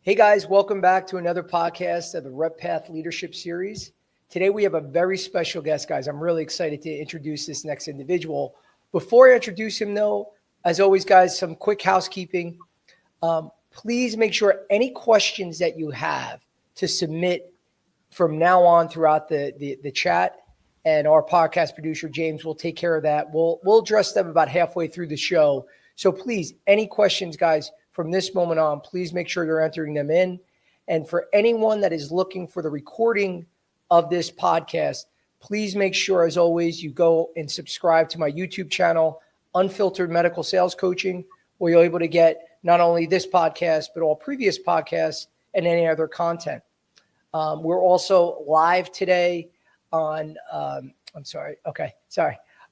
Hey guys, welcome back to another podcast of the RepPath Leadership Series. Today we have a very special guest, guys. I'm really excited to introduce this next individual. Before I introduce him though, as always guys, some quick housekeeping. Please make sure any questions that you have to submit from now on throughout the chat, and our podcast producer, James, will take care of that. We'll address them about halfway through the show. So please, any questions, guys, from this moment on, please make sure you're entering them in. And for anyone that is looking for the recording of this podcast, please make sure, as always, you go and subscribe to my YouTube channel, Unfiltered Medical Sales Coaching, where you're able to get not only this podcast, but all previous podcasts and any other content. We're also live today on,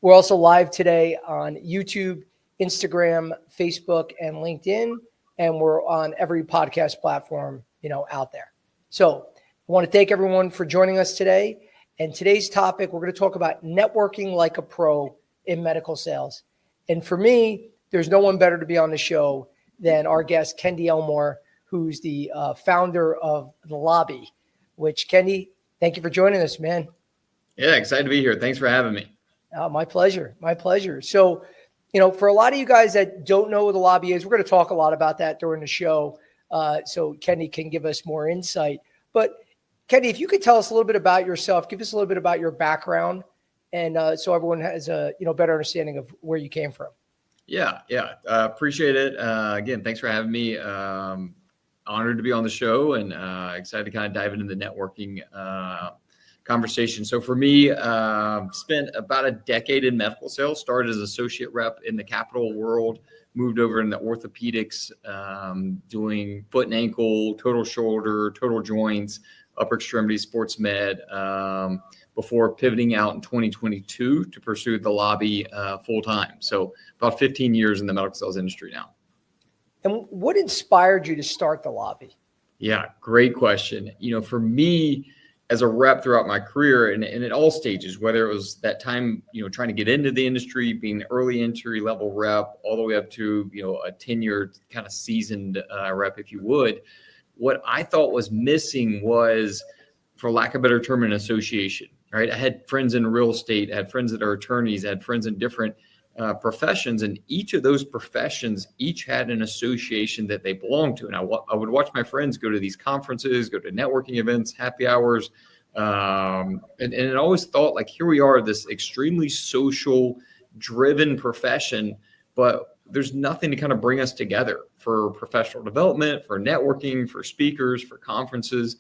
We're also live today on YouTube, Instagram, Facebook, and LinkedIn. And we're on every podcast platform, out there. So I want to thank everyone for joining us today. And today's topic, we're going to talk about networking like a pro in medical sales. And for me, there's no one better to be on the show than our guest, Kendy Elmore, who's the founder of The Lobby, which, Kendy, thank you for joining us, man. Yeah, excited to be here. Thanks for having me. Oh, my pleasure. My pleasure. So, for a lot of you guys that don't know what The Lobby is, we're going to talk a lot about that during the show. So Kendy can give us more insight. But Kendy, if you could tell us a little bit about yourself, give us a little bit about your background, and so everyone has a better understanding of where you came from. Yeah. Appreciate it. Again, thanks for having me. Honored to be on the show and excited to kind of dive into the networking conversation. So for me, spent about a decade in medical sales, started as associate rep in the capital world, moved over in the orthopedics, doing foot and ankle, total shoulder, total joints, upper extremity sports med, before pivoting out in 2022 to pursue The Lobby full time. So about 15 years in the medical sales industry now. And what inspired you to start The Lobby? Yeah, great question. For me, as a rep throughout my career and at all stages, whether it was that time, trying to get into the industry, being the early entry level rep, all the way up to, a tenured kind of seasoned rep, if you would, what I thought was missing was, for lack of a better term, an association, right? I had friends in real estate, I had friends that are attorneys, I had friends in different professions, and each of those professions each had an association that they belonged to. And I would watch my friends go to these conferences, go to networking events, happy hours. And it always thought, like, here we are, this extremely social driven profession, but there's nothing to kind of bring us together for professional development, for networking, for speakers, for conferences,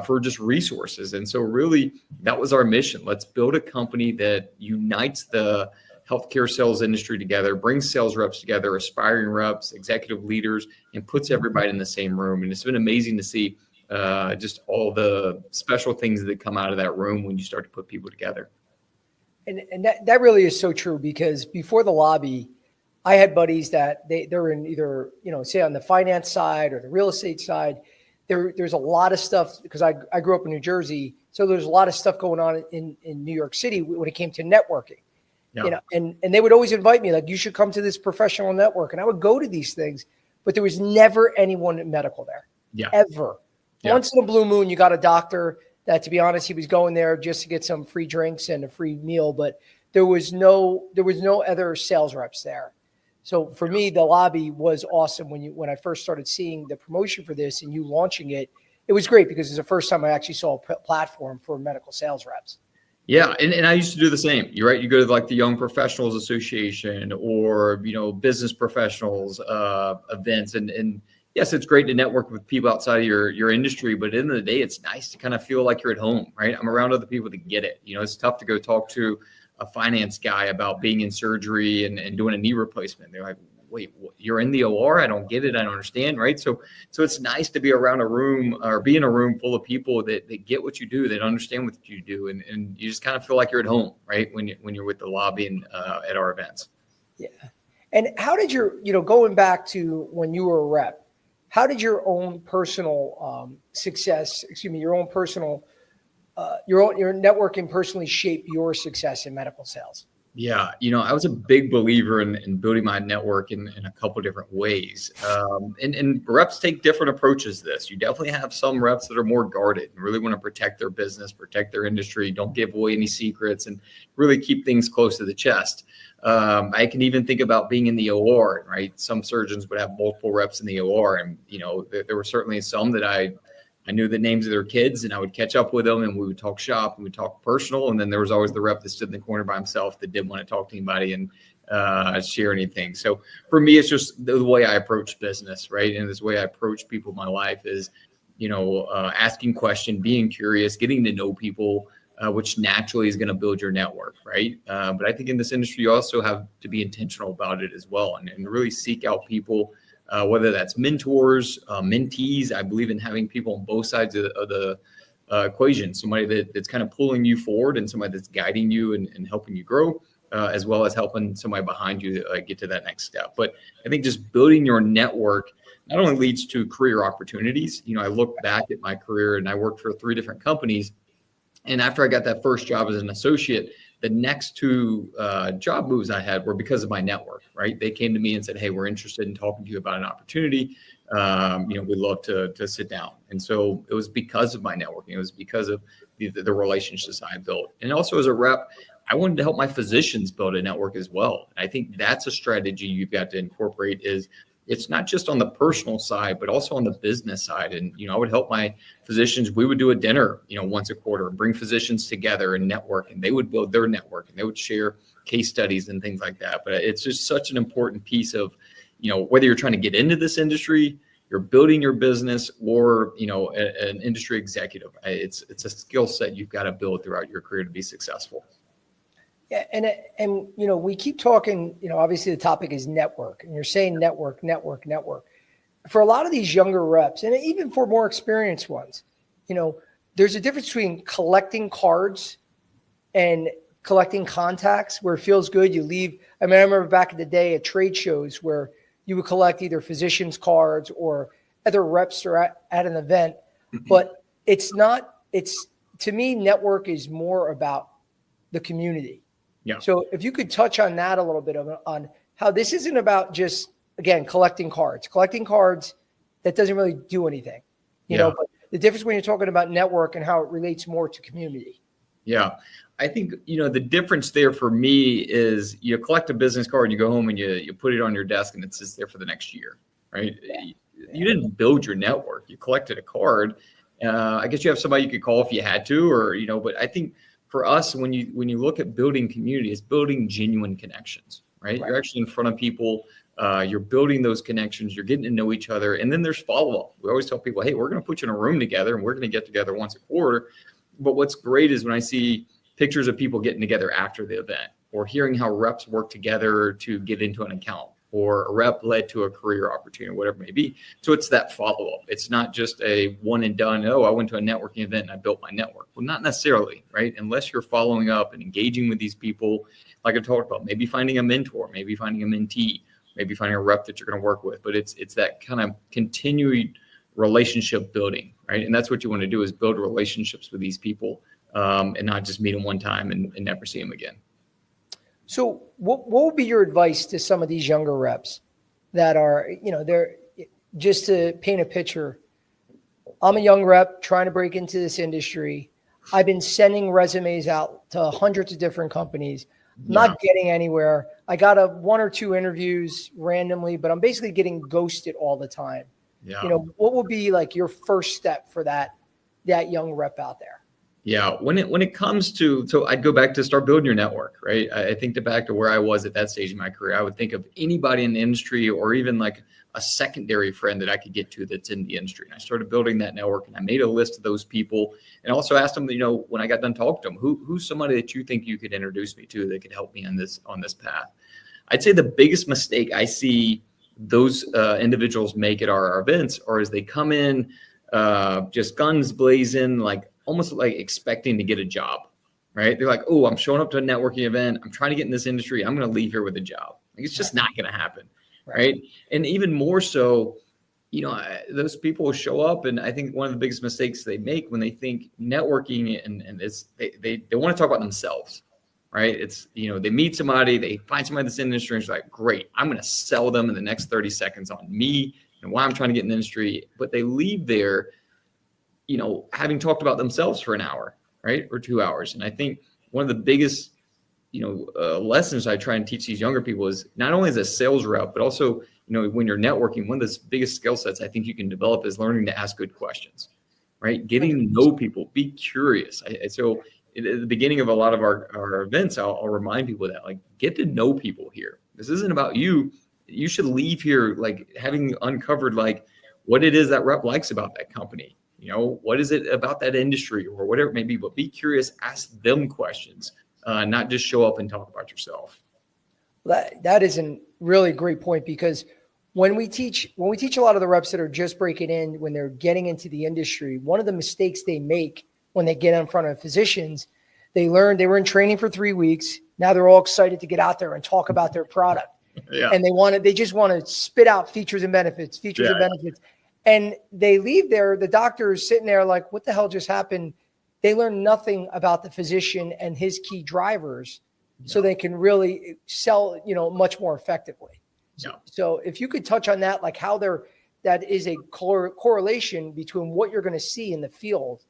for just resources. And so really that was our mission. Let's build a company that unites the healthcare sales industry together, brings sales reps together, aspiring reps, executive leaders, and puts everybody in the same room. And it's been amazing to see just all the special things that come out of that room when you start to put people together. And that really is so true, because before The Lobby, I had buddies that they're in either, say on the finance side or the real estate side. There's a lot of stuff, because I grew up in New Jersey. So there's a lot of stuff going on in New York City when it came to networking. Yeah. And they would always invite me, like, you should come to this professional network. And I would go to these things, but there was never anyone in medical there. Yeah. Ever. Yeah. Once in a blue moon, you got a doctor that, to be honest, he was going there just to get some free drinks and a free meal, but there was no other sales reps there. So for me, The Lobby was awesome when I first started seeing the promotion for this and you launching it. It was great because it's the first time I actually saw a platform for medical sales reps. Yeah. And I used to do the same. You're right. You go to like the Young Professionals Association or, business professionals events. And yes, it's great to network with people outside of your industry, but at the end of the day, it's nice to kind of feel like you're at home, right? I'm around other people that get it. It's tough to go talk to a finance guy about being in surgery and doing a knee replacement. They're like, wait, you're in the OR? I don't get it. I don't understand. Right. So it's nice to be around a room or be in a room full of people that get what you do, that understand what you do. And you just kind of feel like you're at home, right? When you're with The Lobby and at our events. Yeah. And how did going back to when you were a rep, how did your own personal success, your networking personally shape your success in medical sales? Yeah, I was a big believer in building my network in a couple different ways. And reps take different approaches to this. You definitely have some reps that are more guarded and really want to protect their business, protect their industry, don't give away any secrets, and really keep things close to the chest. I can even think about being in the OR, right? Some surgeons would have multiple reps in the OR, and there were certainly some that I knew the names of their kids, and I would catch up with them, and we would talk shop and we'd talk personal. And then there was always the rep that stood in the corner by himself that didn't want to talk to anybody and share anything. So for me, it's just the way I approach business, right? And this way I approach people in my life is, asking questions, being curious, getting to know people, which naturally is going to build your network, right? But I think in this industry, you also have to be intentional about it as well, and really seek out people. Whether that's mentors, mentees. I believe in having people on both sides of the equation, somebody that's kind of pulling you forward and somebody that's guiding you and helping you grow, as well as helping somebody behind you get to that next step. But I think just building your network not only leads to career opportunities. I look back at my career and I worked for 3 different companies. And after I got that first job as an associate, the next 2 job moves I had were because of my network, right? They came to me and said, "Hey, we're interested in talking to you about an opportunity. We'd love to sit down." And so it was because of my networking. It was because of the relationships I built. And also as a rep, I wanted to help my physicians build a network as well. And I think that's a strategy you've got to incorporate is it's not just on the personal side, but also on the business side. And, I would help my physicians. We would do a dinner, once a quarter and bring physicians together and network, and they would build their network and they would share case studies and things like that. But it's just such an important piece of, whether you're trying to get into this industry, you're building your business, or, an industry executive. It's a skill set you've got to build throughout your career to be successful. Yeah, and we keep talking, obviously the topic is network, and you're saying network. For a lot of these younger reps, and even for more experienced ones, there's a difference between collecting cards and collecting contacts where it feels good. You leave. I remember back in the day at trade shows where you would collect either physicians' cards or other reps or at an event, but to me, network is more about the community. Yeah. So if you could touch on that a little bit on how this isn't about just, again, collecting cards that doesn't really do anything, but the difference when you're talking about network and how it relates more to community. Yeah. I think, the difference there for me is you collect a business card and you go home and you put it on your desk and it's just there for the next year, right? Yeah. You didn't build your network. You collected a card. I guess you have somebody you could call if you had to, or, but I think for us, when you look at building community, it's building genuine connections, right? You're actually in front of people. You're building those connections. You're getting to know each other. And then there's follow-up. We always tell people, hey, we're going to put you in a room together and we're going to get together once a quarter. But what's great is when I see pictures of people getting together after the event or hearing how reps work together to get into an account or a rep led to a career opportunity, whatever it may be. So it's that follow-up. It's not just a one and done, I went to a networking event and I built my network. Well, not necessarily, right? Unless you're following up and engaging with these people, like I talked about, maybe finding a mentor, maybe finding a mentee, maybe finding a rep that you're going to work with. But it's that kind of continuing relationship building, right? And that's what you want to do is build relationships with these people and not just meet them one time and never see them again. So what would be your advice to some of these younger reps that are, they're just to paint a picture? I'm a young rep trying to break into this industry. I've been sending resumes out to hundreds of different companies, not getting anywhere. I got 1 or 2 interviews randomly, but I'm basically getting ghosted all the time. Yeah. What would be like your first step for that young rep out there? Yeah, when it comes to, so I'd go back to start building your network, right? I think back to where I was at that stage in my career. I would think of anybody in the industry or even like a secondary friend that I could get to that's in the industry. And I started building that network and I made a list of those people and also asked them, when I got done talking to them, who's somebody that you think you could introduce me to that could help me on this path? I'd say the biggest mistake I see those individuals make at our events or as they come in just guns blazing, like almost like expecting to get a job, right? They're like, oh, I'm showing up to a networking event. I'm trying to get in this industry. I'm going to leave here with a job. Like, it's just not going to happen, right? And even more so, those people show up. And I think one of the biggest mistakes they make when they think networking and it's, they want to talk about themselves, right? It's, they meet somebody, they find somebody that's in the industry, and it's like, great, I'm going to sell them in the next 30 seconds on me and why I'm trying to get in the industry. But they leave there, having talked about themselves for an hour, right? Or 2 hours. And I think one of the biggest, lessons I try and teach these younger people is not only as a sales rep, but also, when you're networking, one of the biggest skill sets I think you can develop is learning to ask good questions, right? Getting to know people, be curious. So at the beginning of a lot of our events, I'll remind people that, like, get to know people here. This isn't about you. You should leave here like having uncovered like what it is that rep likes about that company. What is it about that industry or whatever it may be, but be curious, ask them questions, not just show up and talk about yourself. That is a really great point, because when we teach a lot of the reps that are just breaking in, when they're getting into the industry, one of the mistakes they make when they get in front of physicians, they were in training for 3 weeks. Now they're all excited to get out there and talk about their product. Yeah. And they just want to spit out features and benefits. And they leave there, the doctor is sitting there like, what the hell just happened? They learn nothing about the physician and his key drivers, so they can really sell, much more effectively. So if you could touch on that, like how that is a correlation between what you're going to see in the field,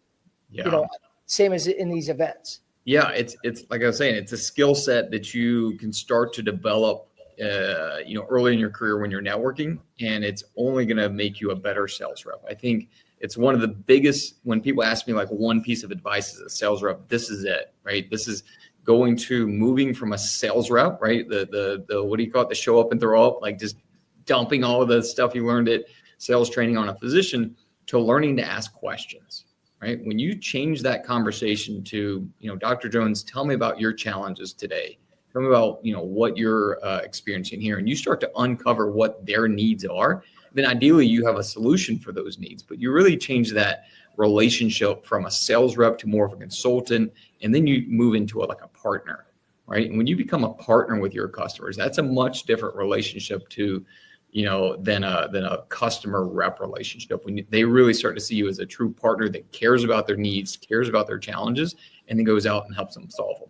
same as in these events. Yeah. It's like I was saying, it's a skill set that you can start to develop, early in your career when you're networking, and it's only going to make you a better sales rep. I think it's one of the biggest, when people ask me like one piece of advice as a sales rep, this is it, right? This is moving from a sales rep, right? The what do you call it? The show up and throw up, like just dumping all of the stuff you learned at sales training on a physician, to learning to ask questions, right? When you change that conversation to, Dr. Jones, tell me about your challenges today. Tell me about, what you're experiencing here. And you start to uncover what their needs are. Then ideally you have a solution for those needs, but you really change that relationship from a sales rep to more of a consultant. And then you move into a partner, right? And when you become a partner with your customers, that's a much different relationship to, than a customer rep relationship. When they really start to see you as a true partner that cares about their needs, cares about their challenges, and then goes out and helps them solve them.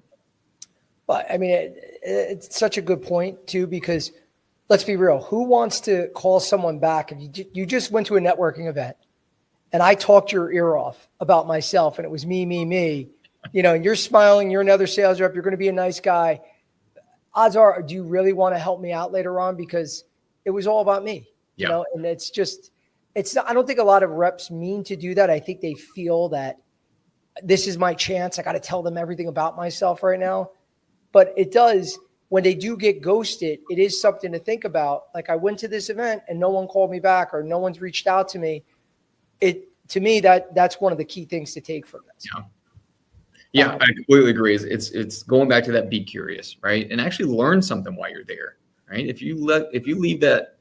But I mean, it's such a good point too, because let's be real. Who wants to call someone back if you just went to a networking event and I talked your ear off about myself and it was me, and you're smiling, you're another sales rep, you're going to be a nice guy. Odds are, do you really want to help me out later on? Because it was all about me, and I don't think a lot of reps mean to do that. I think they feel that this is my chance. I got to tell them everything about myself right now. But it does, when they do get ghosted, it is something to think about. Like, I went to this event and no one called me back or no one's reached out to me. To me, that's one of the key things to take from this. Yeah, I completely agree. It's going back to that, be curious, right? And actually learn something while you're there, right? If you leave that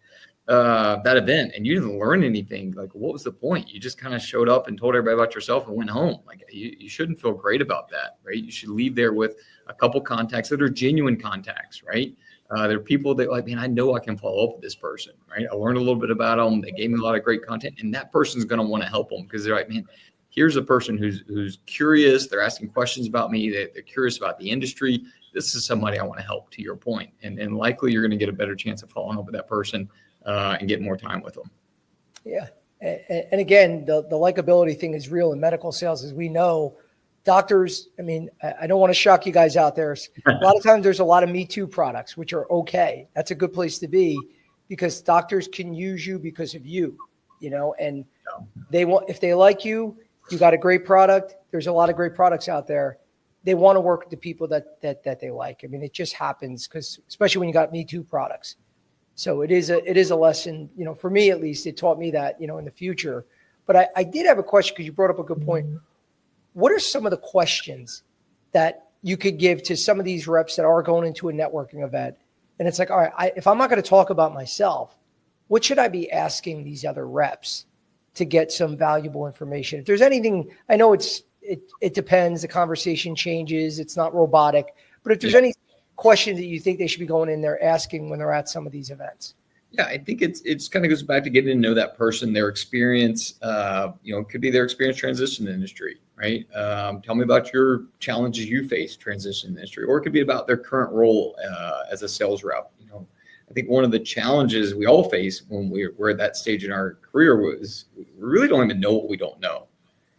event and you didn't learn anything, like, what was the point? You just kind of showed up and told everybody about yourself and went home. Like, you shouldn't feel great about that, right? You should leave there with a couple contacts that are genuine contacts, right? There are people that like, man, I know I can follow up with this person, right? I learned a little bit about them. They gave me a lot of great content, and that person's going to want to help them because they're like, man, here's a person who's curious. They're asking questions about me. They're curious about the industry. This is somebody I want to help, to your point. And likely you're going to get a better chance of following up with that person and getting more time with them. Yeah. And again, the likability thing is real in medical sales, as we know. Doctors, I mean, I don't want to shock you guys out there. A lot of times there's a lot of Me Too products, which are okay. That's a good place to be, because doctors can use you because of you, and if they like you, you got a great product. There's a lot of great products out there. They want to work with the people that they like. I mean, it just happens, because especially when you got Me Too products. So it is a lesson, for me at least. It taught me that, in the future. But I did have a question, because you brought up a good point. What are some of the questions that you could give to some of these reps that are going into a networking event? And it's like, all right, if I'm not going to talk about myself, what should I be asking these other reps to get some valuable information? If there's anything, I know it depends. The conversation changes. It's not robotic. But if there's any questions that you think they should be going in there asking when they're at some of these events. Yeah, I think it's kind of goes back to getting to know that person, their experience. It could be their experience transition in the industry, right? Tell me about your challenges you face transition in the industry, or it could be about their current role as a sales rep. I think one of the challenges we all face when we're at that stage in our career was we really don't even know what we don't know,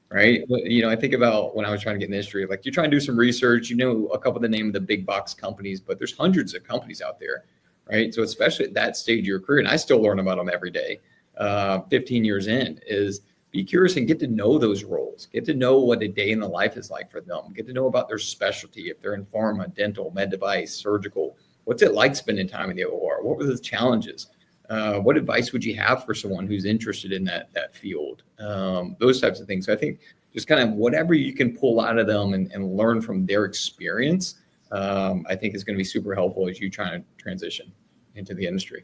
right? I think about when I was trying to get in the industry, like you try and do some research, a couple of the name of the big box companies, but there's hundreds of companies out there, right? So especially at that stage of your career, and I still learn about them every day, 15 years in, is be curious and get to know those roles, get to know what a day in the life is like for them, get to know about their specialty, if they're in pharma, dental, med device, surgical. What's it like spending time in the OR? What were the challenges? What advice would you have for someone who's interested in that field? Those types of things. So I think just kind of whatever you can pull out of them and learn from their experience, I think is going to be super helpful as you try to transition into the industry.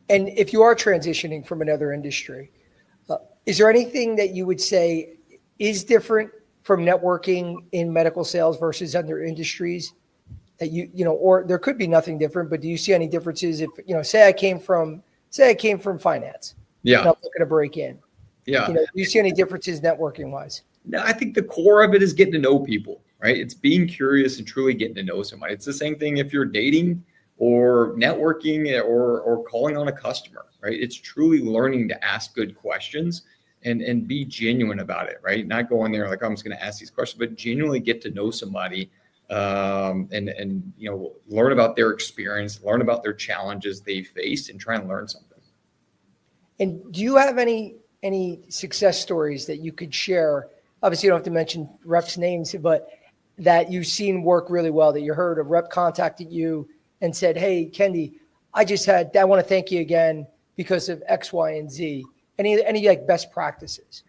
And if you are transitioning from another industry, is there anything that you would say is different from networking in medical sales versus other industries? That or there could be nothing different, but do you see any differences if, say I came from finance. Yeah. And I'm looking to break in. Yeah. Do you see any differences networking wise? No, I think the core of it is getting to know people, right? It's being curious and truly getting to know somebody. It's the same thing if you're dating or networking or calling on a customer, right? It's truly learning to ask good questions and be genuine about it, right? Not going there like, I'm just going to ask these questions, but genuinely get to know somebody and learn about their experience, learn about their challenges they faced, and try and learn something. And do you have any success stories that you could share? Obviously, you don't have to mention reps' names, but that you've seen work really well, that you heard a rep contacted you and said, "Hey, Kendy, I want to thank you again because of X, Y, and Z." Any like best practices?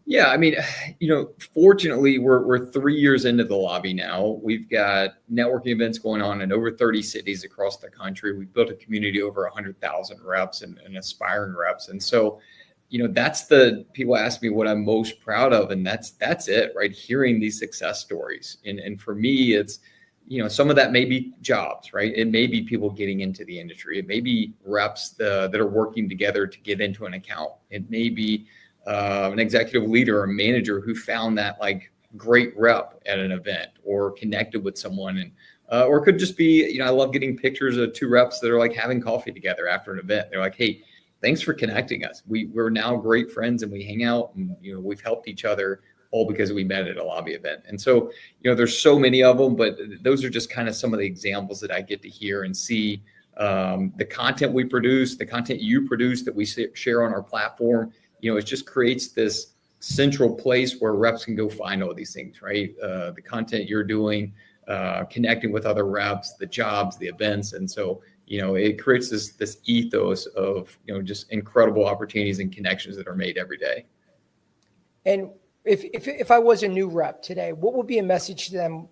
Yeah, I mean, fortunately, we're 3 years into the lobby now. We've got networking events going on in over 30 cities across the country. We've built a community over 100,000 reps and aspiring reps. And so, that's people ask me what I'm most proud of. And that's it, right? Hearing these success stories. And for me, it's, some of that may be jobs, right? It may be people getting into the industry. It may be reps that are working together to get into an account. It may be an executive leader or manager who found that like great rep at an event or connected with someone. And or it could just be, I love getting pictures of two reps that are like having coffee together after an event. They're like, "Hey, thanks for connecting us. We're now great friends and we hang out and, we've helped each other all because we met at a lobby event." And so, there's so many of them, but those are just kind of some of the examples that I get to hear and see. The content we produce, the content you produce that we share on our platform, it just creates this central place where reps can go find all these things, right? The content you're doing, connecting with other reps, the jobs, the events. And so, it creates this ethos of, just incredible opportunities and connections that are made every day. And if I was a new rep today, what would be a message to them,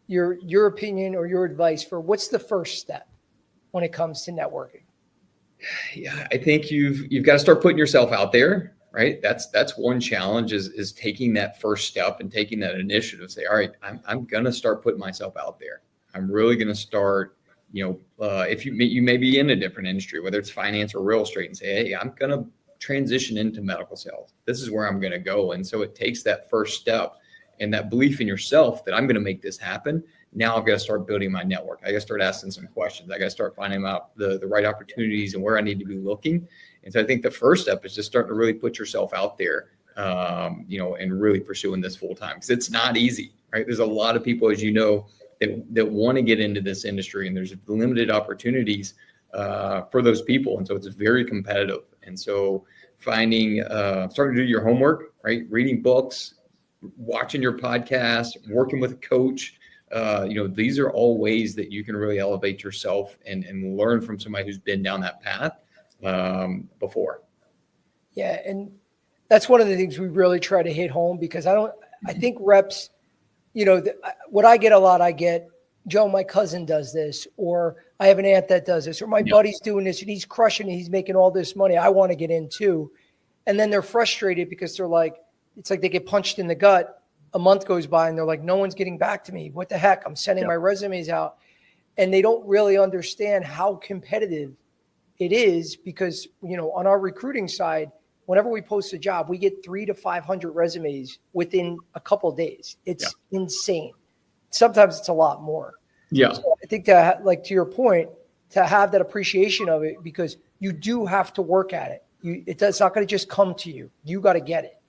your opinion or your advice for what's the first step when it comes to networking? Yeah, I think you've got to start putting yourself out there, right? That's one challenge is taking that first step and taking that initiative. Say, all right, I'm going to start putting myself out there. I'm really going to start, if you may be in a different industry, whether it's finance or real estate, and say, "Hey, I'm going to transition into medical sales. This is where I'm going to go." And so it takes that first step and that belief in yourself that I'm going to make this happen. Now I've got to start building my network. I got to start asking some questions. I got to start finding out the right opportunities and where I need to be looking. And so I think the first step is just starting to really put yourself out there, and really pursuing this full time, because it's not easy, right? There's a lot of people, as you know, that want to get into this industry, and there's limited opportunities for those people. And so it's very competitive. And so starting to do your homework, right? Reading books, watching your podcast, working with a coach, these are all ways that you can really elevate yourself and learn from somebody who's been down that path before. Yeah. And that's one of the things we really try to hit home, because I think reps, what I get a lot, Joe, my cousin does this, or I have an aunt that does this, or my buddy's doing this and he's crushing it. He's making all this money. I want to get in too. And then they're frustrated because they're like, it's like they get punched in the gut. A month goes by and they're like, no one's getting back to me. What the heck? I'm sending my resumes out. And they don't really understand how competitive it is because, on our recruiting side, whenever we post a job, we get 300 to 500 resumes within a couple of days. It's insane. Sometimes it's a lot more. Yeah. So I think that, like, to your point, to have that appreciation of it, because you do have to work at it. It's not going to just come to you. You got to get it.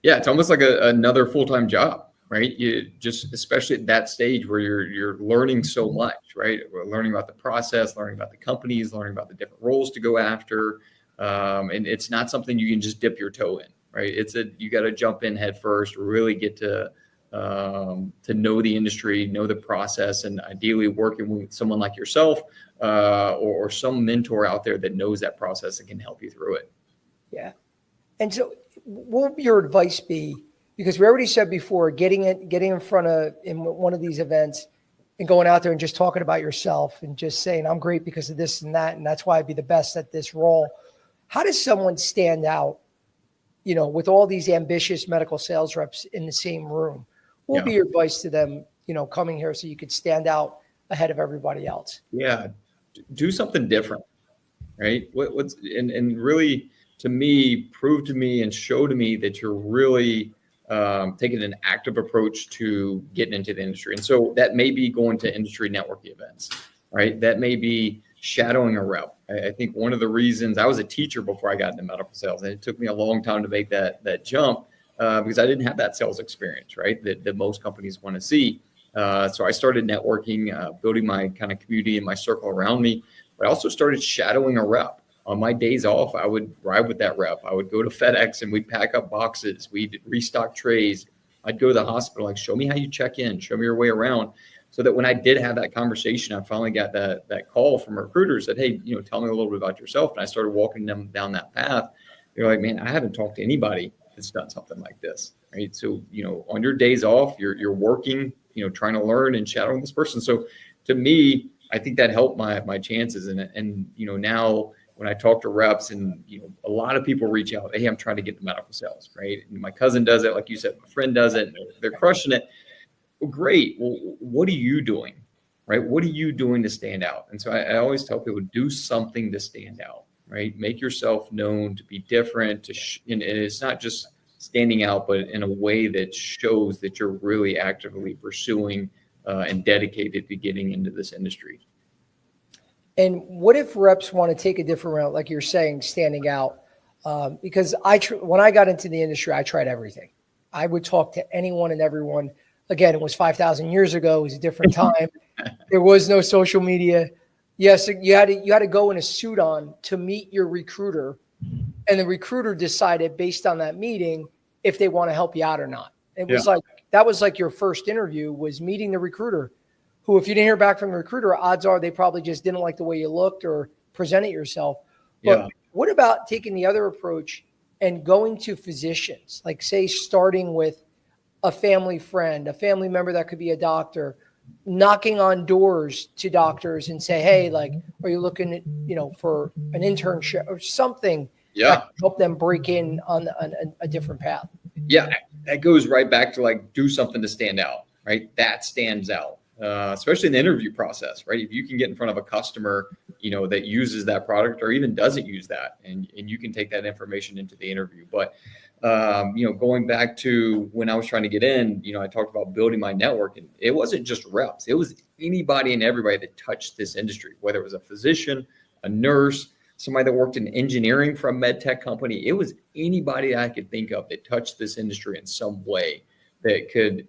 Yeah. It's almost like another full-time job, right? You just, especially at that stage where you're learning so much, right? We're learning about the process, learning about the companies, learning about the different roles to go after. And it's not something you can just dip your toe in, right? You got to jump in head first, really get to know the industry, know the process, and ideally working with someone like yourself or some mentor out there that knows that process and can help you through it. Yeah. And so what would your advice be? Because we already said before, getting in front of in one of these events and going out there and just talking about yourself and just saying, I'm great because of this and that, and that's why I'd be the best at this role. How does someone stand out, with all these ambitious medical sales reps in the same room? What would be your advice to them, coming here so you could stand out ahead of everybody else? Yeah. Do something different, right? And really, to me, prove to me and show to me that you're really taking an active approach to getting into the industry. And so that may be going to industry networking events, right? That may be shadowing a rep. I think one of the reasons I was a teacher before I got into medical sales, and it took me a long time to make that jump because I didn't have that sales experience, right? That most companies want to see. So I started networking, building my kind of community and my circle around me, but I also started shadowing a rep. On my days off, I would ride with that rep. I would go to FedEx and we'd pack up boxes. We'd restock trays. I'd go to the hospital, like, show me how you check in, show me your way around. So that when I did have that conversation, I finally got that call from a recruiter, said, hey, tell me a little bit about yourself. And I started walking them down that path. They're like, man, I haven't talked to anybody that's done something like this, right? So, on your days off, you're working, trying to learn and shadowing this person. So to me, I think that helped my chances. And now when I talk to reps and, a lot of people reach out, hey, I'm trying to get to medical sales, right? And my cousin does it. Like you said, my friend does it. They're crushing it. Well, great. Well, what are you doing, right? What are you doing to stand out? And so I always tell people, do something to stand out, right? Make yourself known, to be different, and it's not just standing out, but in a way that shows that you're really actively pursuing and dedicated to getting into this industry. And what if reps want to take a different route, like you're saying, standing out? Because when I got into the industry, I tried everything. I would talk to anyone and everyone. Again, it was 5,000 years ago. It was a different time. There was no social media. Yes, you had to go in a suit on to meet your recruiter, and the recruiter decided based on that meeting if they want to help you out or not. It was that was like your first interview, was meeting the recruiter, who, if you didn't hear back from the recruiter, odds are they probably just didn't like the way you looked or presented yourself. But what about taking the other approach and going to physicians, like, say, starting with a family friend, a family member that could be a doctor, knocking on doors to doctors and say, hey, like, are you looking at, for an internship or something that can help them break in on a different path? Yeah, that goes right back to, like, do something to stand out, right? That stands out, especially in the interview process, right? If you can get in front of a customer, that uses that product or even doesn't use that, and you can take that information into the interview. But going back to when I was trying to get in, I talked about building my network, and it wasn't just reps. It was anybody and everybody that touched this industry, whether it was a physician, a nurse, somebody that worked in engineering for a med tech company. It was anybody I could think of that touched this industry in some way that could,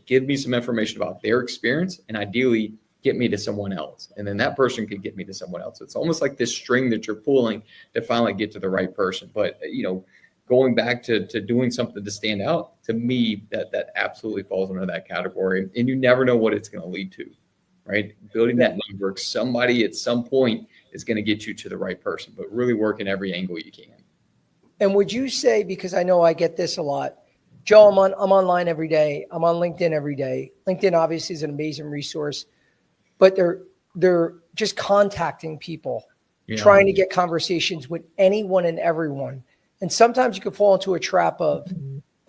give me some information about their experience and ideally get me to someone else. And then that person could get me to someone else. It's almost like this string that you're pulling to finally get to the right person. But, going back to doing something to stand out, to me, that absolutely falls under that category. And you never know what it's going to lead to, right? Building that network, somebody at some point is going to get you to the right person, but really work in every angle you can. And would you say, because I know I get this a lot, Joe, I'm online every day. I'm on LinkedIn every day. LinkedIn obviously is an amazing resource, but they're just contacting people, trying to get conversations with anyone and everyone. And sometimes you can fall into a trap of,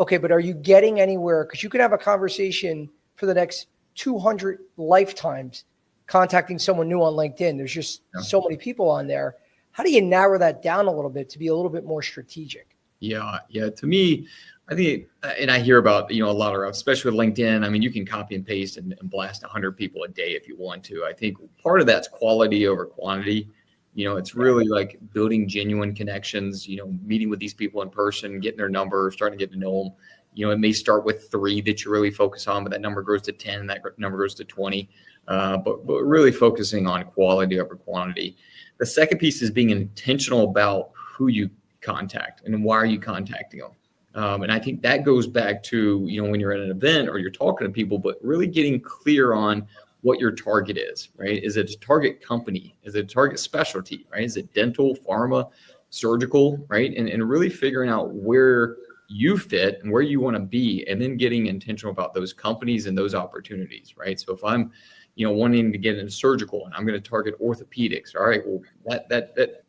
okay, but are you getting anywhere? Because you could have a conversation for the next 200 lifetimes contacting someone new on LinkedIn. There's just so many people on there. How do you narrow that down a little bit to be a little bit more strategic? Yeah. To me, I think, and I hear about, a lot of reps, especially with LinkedIn. I mean, you can copy and paste and blast 100 people a day if you want to. I think part of that's quality over quantity. It's really like building genuine connections, meeting with these people in person, getting their number, starting to get to know them. It may start with 3 that you really focus on, but that number grows to 10, that number goes to 20. But really focusing on quality over quantity. The second piece is being intentional about who you contact and why are you contacting them. And I think that goes back to, when you're at an event or you're talking to people, but really getting clear on what your target is, right? Is it a target company? Is it a target specialty, right? Is it dental, pharma, surgical, right? And really figuring out where you fit and where you want to be, and then getting intentional about those companies and those opportunities, right? So if I'm, wanting to get into surgical and I'm going to target orthopedics, all right, well, that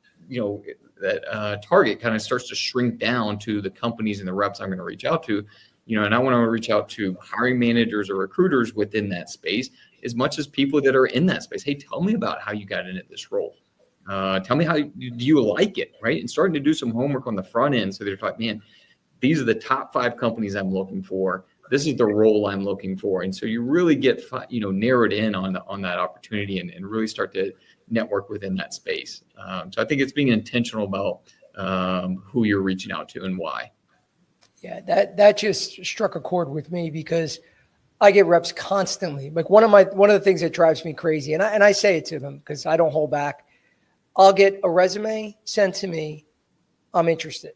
target kind of starts to shrink down to the companies and the reps I'm going to reach out to, and I want to reach out to hiring managers or recruiters within that space as much as people that are in that space. Hey, tell me about how you got into this role. Tell me do you like it, right? And starting to do some homework on the front end. So they're like, man, these are the top 5 companies I'm looking for. This is the role I'm looking for. And so you really get, narrowed in on that opportunity and really start to network within that space. So I think it's being intentional about who you're reaching out to and why. Yeah, that just struck a chord with me because I get reps constantly. Like one of the things that drives me crazy, and I say it to them because I don't hold back. I'll get a resume sent to me. I'm interested.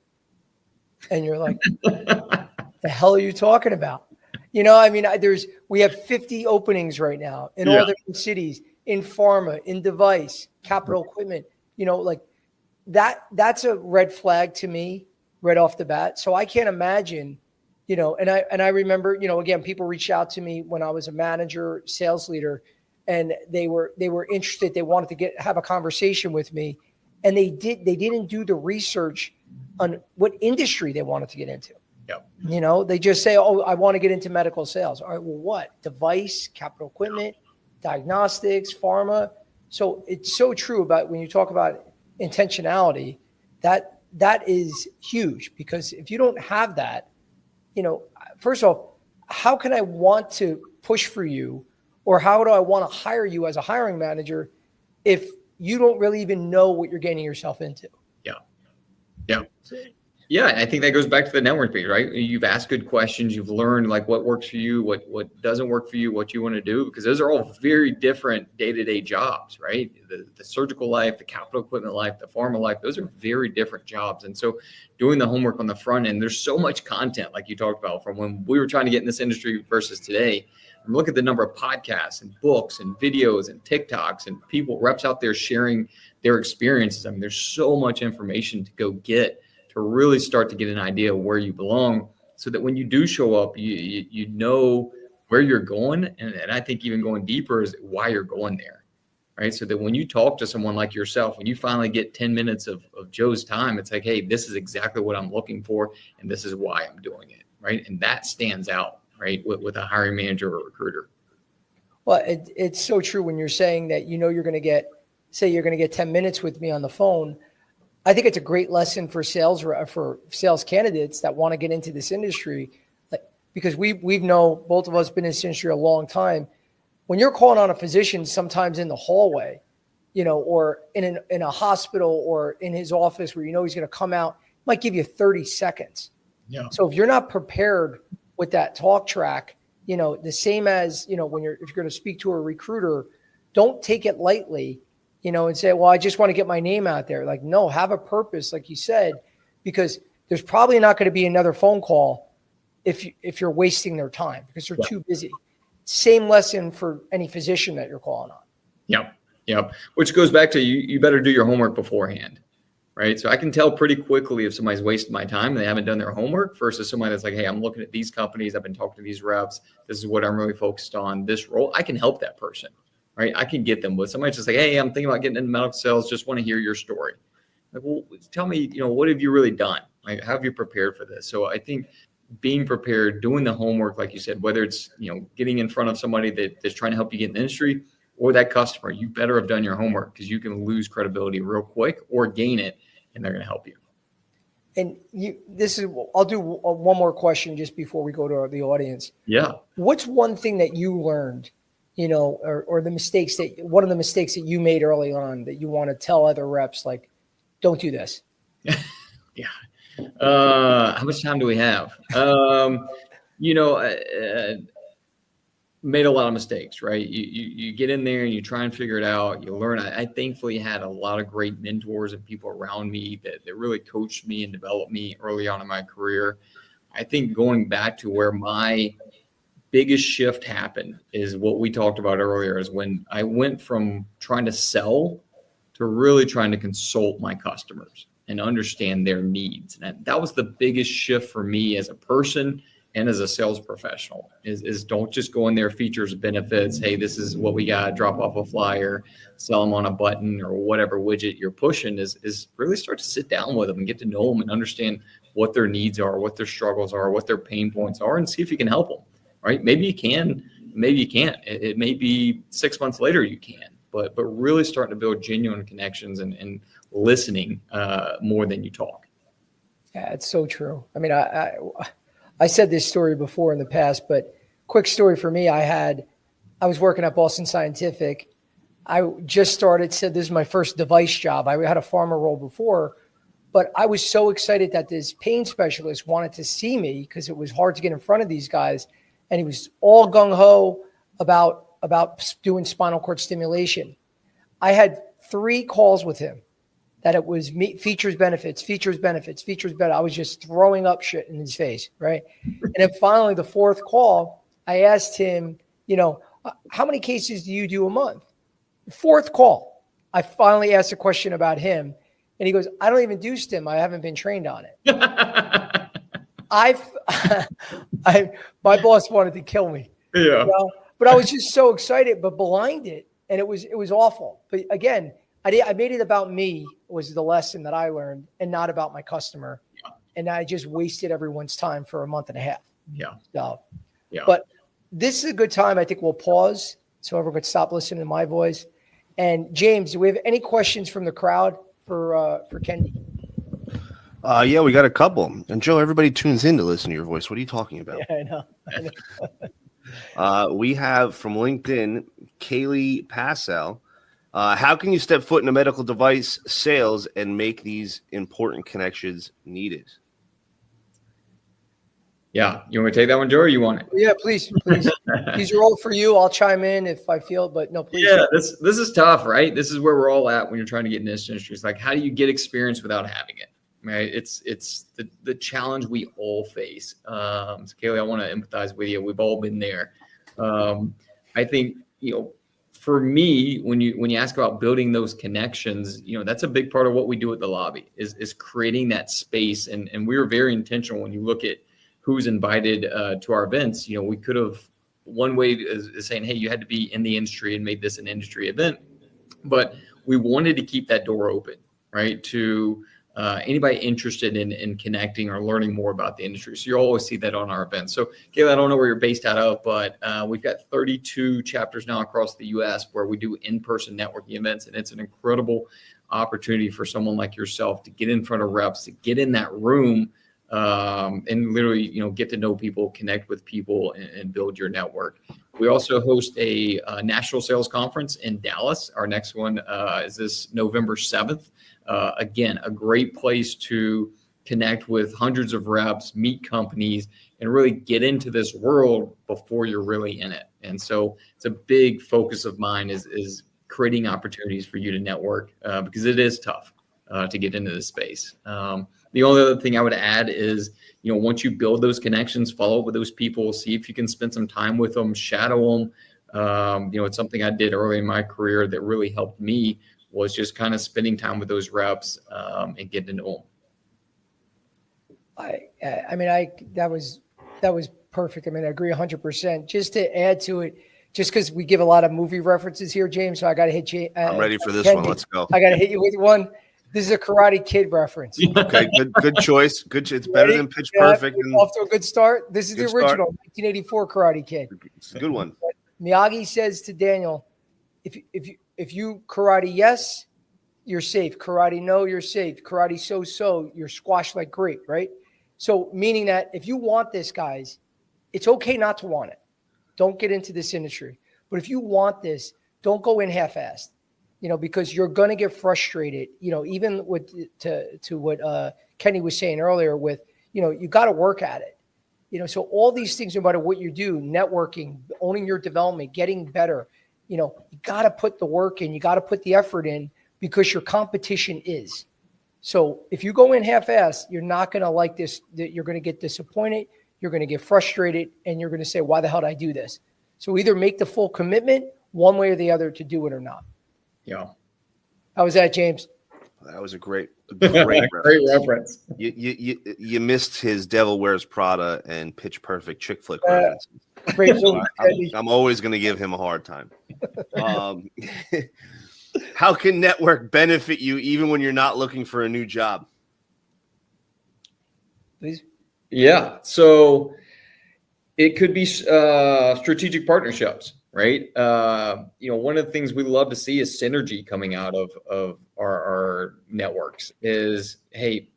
And you're like, the hell are you talking about? We have 50 openings right now in all different cities, in pharma, in device, capital equipment, like that's a red flag to me right off the bat. So I can't imagine, and I remember, again, people reached out to me when I was a manager, sales leader, and they were interested. They wanted to have a conversation with me, and they didn't do the research on what industry they wanted to get into. Yep. They just say, oh, I want to get into medical sales. All right, well, what? Device, capital equipment, diagnostics, pharma. So it's so true about when you talk about intentionality, that is huge, because if you don't have that, first of all, how can I want to push for you, or how do I want to hire you as a hiring manager if you don't really even know what you're getting yourself into? Yeah. I think that goes back to the network piece, right? You've asked good questions. You've learned like what works for you, what doesn't work for you, what you want to do, because those are all very different day-to-day jobs, right? The surgical life, the capital equipment life, the pharma life, those are very different jobs. And so doing the homework on the front end, there's so much content, like you talked about, from when we were trying to get in this industry versus today. And look at the number of podcasts and books and videos and TikToks and reps out there sharing their experiences. I mean, there's so much information to go get to really start to get an idea of where you belong, so that when you do show up, you know where you're going. And I think even going deeper is why you're going there, right? So that when you talk to someone like yourself, when you finally get 10 minutes of Joe's time, it's like, hey, this is exactly what I'm looking for, and this is why I'm doing it, right? And that stands out, right, with a hiring manager or recruiter. Well, it's so true when you're saying that, you're going to get 10 minutes with me on the phone. I think it's a great lesson for sales candidates that want to get into this industry, because we've both of us been in this industry a long time. When you're calling on a physician, sometimes in the hallway, or in a hospital or in his office where he's going to come out, might give you 30 seconds. Yeah. So if you're not prepared with that talk track, the same as, if you're going to speak to a recruiter, don't take it lightly. And say, well, I just want to get my name out there. Like, no, have a purpose, like you said, because there's probably not going to be another phone call if you're wasting their time because they're too busy. Same lesson for any physician that you're calling on. Yep. Which goes back to you better do your homework beforehand, right? So I can tell pretty quickly if somebody's wasted my time and they haven't done their homework versus somebody that's like, hey, I'm looking at these companies. I've been talking to these reps. This is what I'm really focused on, this role. I can help that person. Right, I can get them with somebody just like, hey, I'm thinking about getting into medical sales. Just want to hear your story. Like, well, tell me, what have you really done? Like, how have you prepared for this? So I think being prepared, doing the homework, like you said, whether it's, getting in front of somebody that's trying to help you get in the industry, or that customer, you better have done your homework, because you can lose credibility real quick or gain it, and they're going to help you. And I'll do one more question just before we go to the audience. Yeah. What's one thing that you learned, or one of the mistakes that you made early on that you want to tell other reps, like, don't do this? Yeah. How much time do we have? Made a lot of mistakes, right? You get in there and you try and figure it out. You learn. I thankfully had a lot of great mentors and people around me that really coached me and developed me early on in my career. I think going back to where my biggest shift happened is what we talked about earlier, is when I went from trying to sell to really trying to consult my customers and understand their needs. And that was the biggest shift for me as a person and as a sales professional, is don't just go in there, features, benefits. Hey, this is what we got, drop off a flyer, sell them on a button or whatever widget you're pushing, is really start to sit down with them and get to know them and understand what their needs are, what their struggles are, what their pain points are, and see if you can help them, right? Maybe you can, maybe you can't. It may be 6 months later you can, but really starting to build genuine connections and listening more than you talk. Yeah, it's so true. I mean, I said this story before in the past, but quick story for me. I was working at Boston Scientific. I just said this is my first device job. I had a pharma role before, but I was so excited that this pain specialist wanted to see me because it was hard to get in front of these guys. And he was all gung-ho about doing spinal cord stimulation. I had 3 calls with him that it was features, benefits. I was just throwing up shit in his face, right? And then finally, the 4th call, I asked him, how many cases do you do a month? 4th call, I finally asked a question about him, and he goes, I don't even do stim. I haven't been trained on it. My boss wanted to kill me. Yeah. But I was just so excited, but blinded, and it was awful. But again, I made it about me was the lesson that I learned, and not about my customer. Yeah. And I just wasted everyone's time for a month and a half. Yeah. So, yeah. But this is a good time. I think we'll pause so everyone could stop listening to my voice. And James, do we have any questions from the crowd for Kendy? Yeah, we got a couple. And Joe, everybody tunes in to listen to your voice. What are you talking about? Yeah, I know. We have from LinkedIn, Kaylee Passell. How can you step foot in a medical device sales and make these important connections needed? Yeah. You want me to take that one, Joe, or you want it? Yeah, please. These are all for you. I'll chime in if I feel, but no, please. Yeah, this is tough, right? This is where we're all at when you're trying to get in this industry. It's like, how do you get experience without having it? Right? It's the challenge we all face. So Kaylee, I want to empathize with you. We've all been there. I think, for me, when you ask about building those connections, that's a big part of what we do at the lobby is creating that space. And we were very intentional when you look at who's invited to our events. We could have, one way is saying, hey, you had to be in the industry and made this an industry event, but we wanted to keep that door open, right? To anybody interested in connecting or learning more about the industry. So you always see that on our events. So Kayla, I don't know where you're based out of, but we've got 32 chapters now across the U.S. where we do in-person networking events. And it's an incredible opportunity for someone like yourself to get in front of reps, to get in that room and literally, get to know people, connect with people, and build your network. We also host a national sales conference in Dallas. Our next one is this November 7th. Again, a great place to connect with hundreds of reps, meet companies, and really get into this world before you're really in it. And so it's a big focus of mine is creating opportunities for you to network because it is tough to get into this space. The only other thing I would add is, once you build those connections, follow up with those people, see if you can spend some time with them, shadow them. It's something I did early in my career that really helped me was just kind of spending time with those reps and getting to know them. That was perfect. I agree 100%. Just to add to it, just because we give a lot of movie references here, James, so I got to hit you. I'm ready for this Kendy. one. Let's go. I got to hit you with one. This is a Karate Kid reference. Okay, good choice. It's better than Pitch Perfect. Off to a good start. This is the original 1984 Karate Kid. It's a good one. Miyagi says to Daniel, if you karate yes, you're safe. Karate no, you're safe. Karate so, you're squashed like grape, right? So meaning that if you want this, guys, it's okay not to want it. Don't get into this industry. But if you want this, don't go in half-assed, because you're going to get frustrated, even with to what Kenny was saying earlier with, you got to work at it. So all these things, no matter what you do, networking, owning your development, getting better, you got to put the work in, you got to put the effort in because your competition is. So if you go in half-assed, you're not going to like this, you're going to get disappointed, you're going to get frustrated, and you're going to say, why the hell did I do this? So either make the full commitment one way or the other to do it or not. Yeah. How was that, James? That was a great reference. Great reference. You missed his Devil Wears Prada and Pitch Perfect chick flick references. Great. So I'm always going to give him a hard time. How can network benefit you even when you're not looking for a new job? Please. Yeah. So it could be strategic partnerships, right? One of the things we love to see is synergy coming out of our networks is, hey,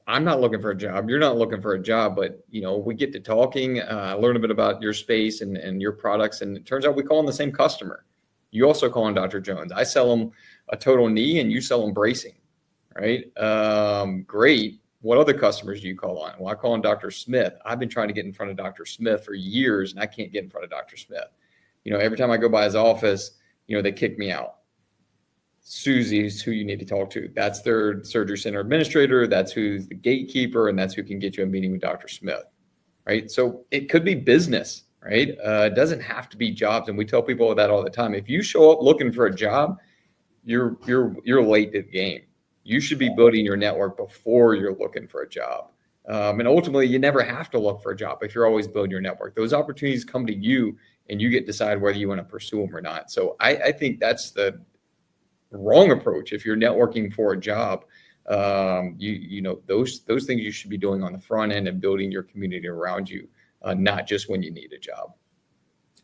I'm not looking for a job. You're not looking for a job, but we get to talking, learn a bit about your space and your products. And it turns out we call on the same customer. You also call on Dr. Jones. I sell him a total knee and you sell him bracing, right? Great. What other customers do you call on? Well, I call on Dr. Smith. I've been trying to get in front of Dr. Smith for years and I can't get in front of Dr. Smith. Every time I go by his office, they kick me out. Susie's who you need to talk to. That's their surgery center administrator. That's who's the gatekeeper, and that's who can get you a meeting with Dr. Smith, right? So it could be business, right? It doesn't have to be jobs, and we tell people that all the time. If you show up looking for a job, you're late to the game. You should be building your network before you're looking for a job. And ultimately, you never have to look for a job if you're always building your network. Those opportunities come to you, and you get to decide whether you want to pursue them or not. So I think that's the wrong approach. If you're networking for a job, those things you should be doing on the front end and building your community around you, not just when you need a job.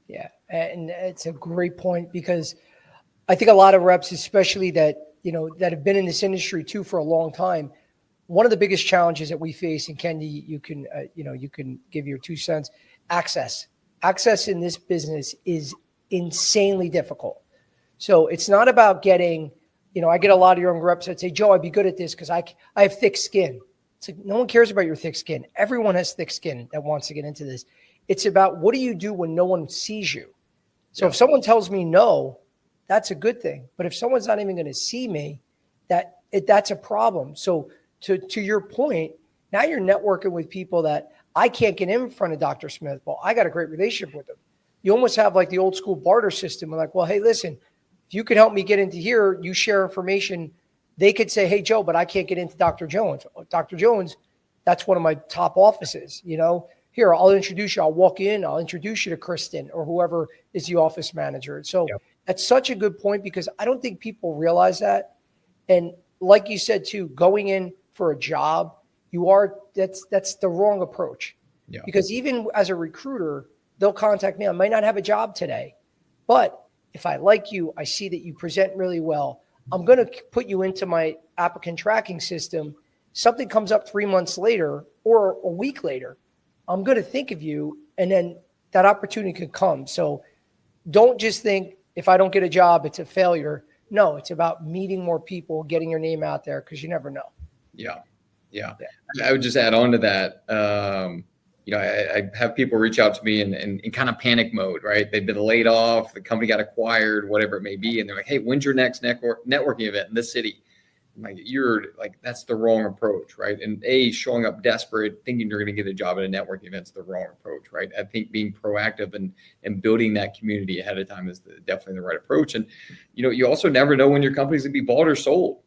Yeah, and it's a great point because I think a lot of reps, especially that have been in this industry too for a long time, one of the biggest challenges that we face, and Kendy, you can give your 2 cents. Access in this business is insanely difficult. So it's not about getting, I get a lot of young reps that say, Joe, I'd be good at this because I have thick skin. It's like, no one cares about your thick skin. Everyone has thick skin that wants to get into this. It's about what do you do when no one sees you? So if someone tells me no, that's a good thing. But if someone's not even going to see me, that's a problem. So to your point, now you're networking with people that I can't get in front of Dr. Smith. Well, I got a great relationship with them. You almost have like the old school barter system. We're like, well, hey, listen, if you could help me get into here, you share information. They could say, hey, Joe, but I can't get into Dr. Jones. Dr. Jones, that's one of my top offices. Here, I'll introduce you. I'll walk in. I'll introduce you to Kristen or whoever is the office manager. So that's such a good point because I don't think people realize that. And like you said, too, going in for a job, that's the wrong approach. Yeah. Because even as a recruiter, they'll contact me. I might not have a job today, but if I like you, I see that you present really well, I'm going to put you into my applicant tracking system. Something comes up 3 months later or a week later, I'm going to think of you, and then that opportunity could come. So don't just think if I don't get a job, it's a failure. No, it's about meeting more people, getting your name out there because you never know. Yeah. I would just add on to that. I have people reach out to me in kind of panic mode, right? They've been laid off, the company got acquired, whatever it may be. And they're like, hey, when's your next networking event in this city? I'm like, that's the wrong approach, right? And showing up desperate, thinking you're going to get a job at a networking event is the wrong approach, right? I think being proactive and building that community ahead of time is definitely the right approach. And, you also never know when your company's going to be bought or sold,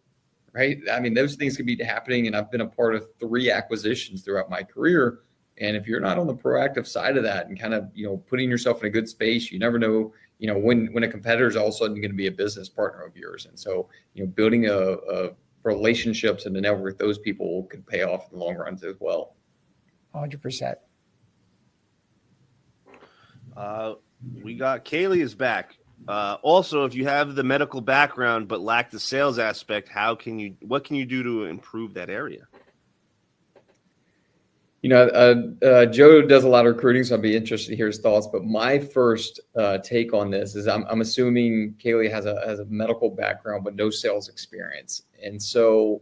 right? I mean, those things could be happening. And I've been a part of 3 acquisitions throughout my career. And if you're not on the proactive side of that and kind of, putting yourself in a good space, you never know, when a competitor is all of a sudden going to be a business partner of yours. And so, building a relationships and a network with those people could pay off in the long run as well. 100%. We got Kaylee is back. Also, if you have the medical background but lack the sales aspect, what can you do to improve that area? Joe does a lot of recruiting, so I'd be interested to hear his thoughts. But my first take on this is I'm assuming Kaylee has a medical background but no sales experience, and so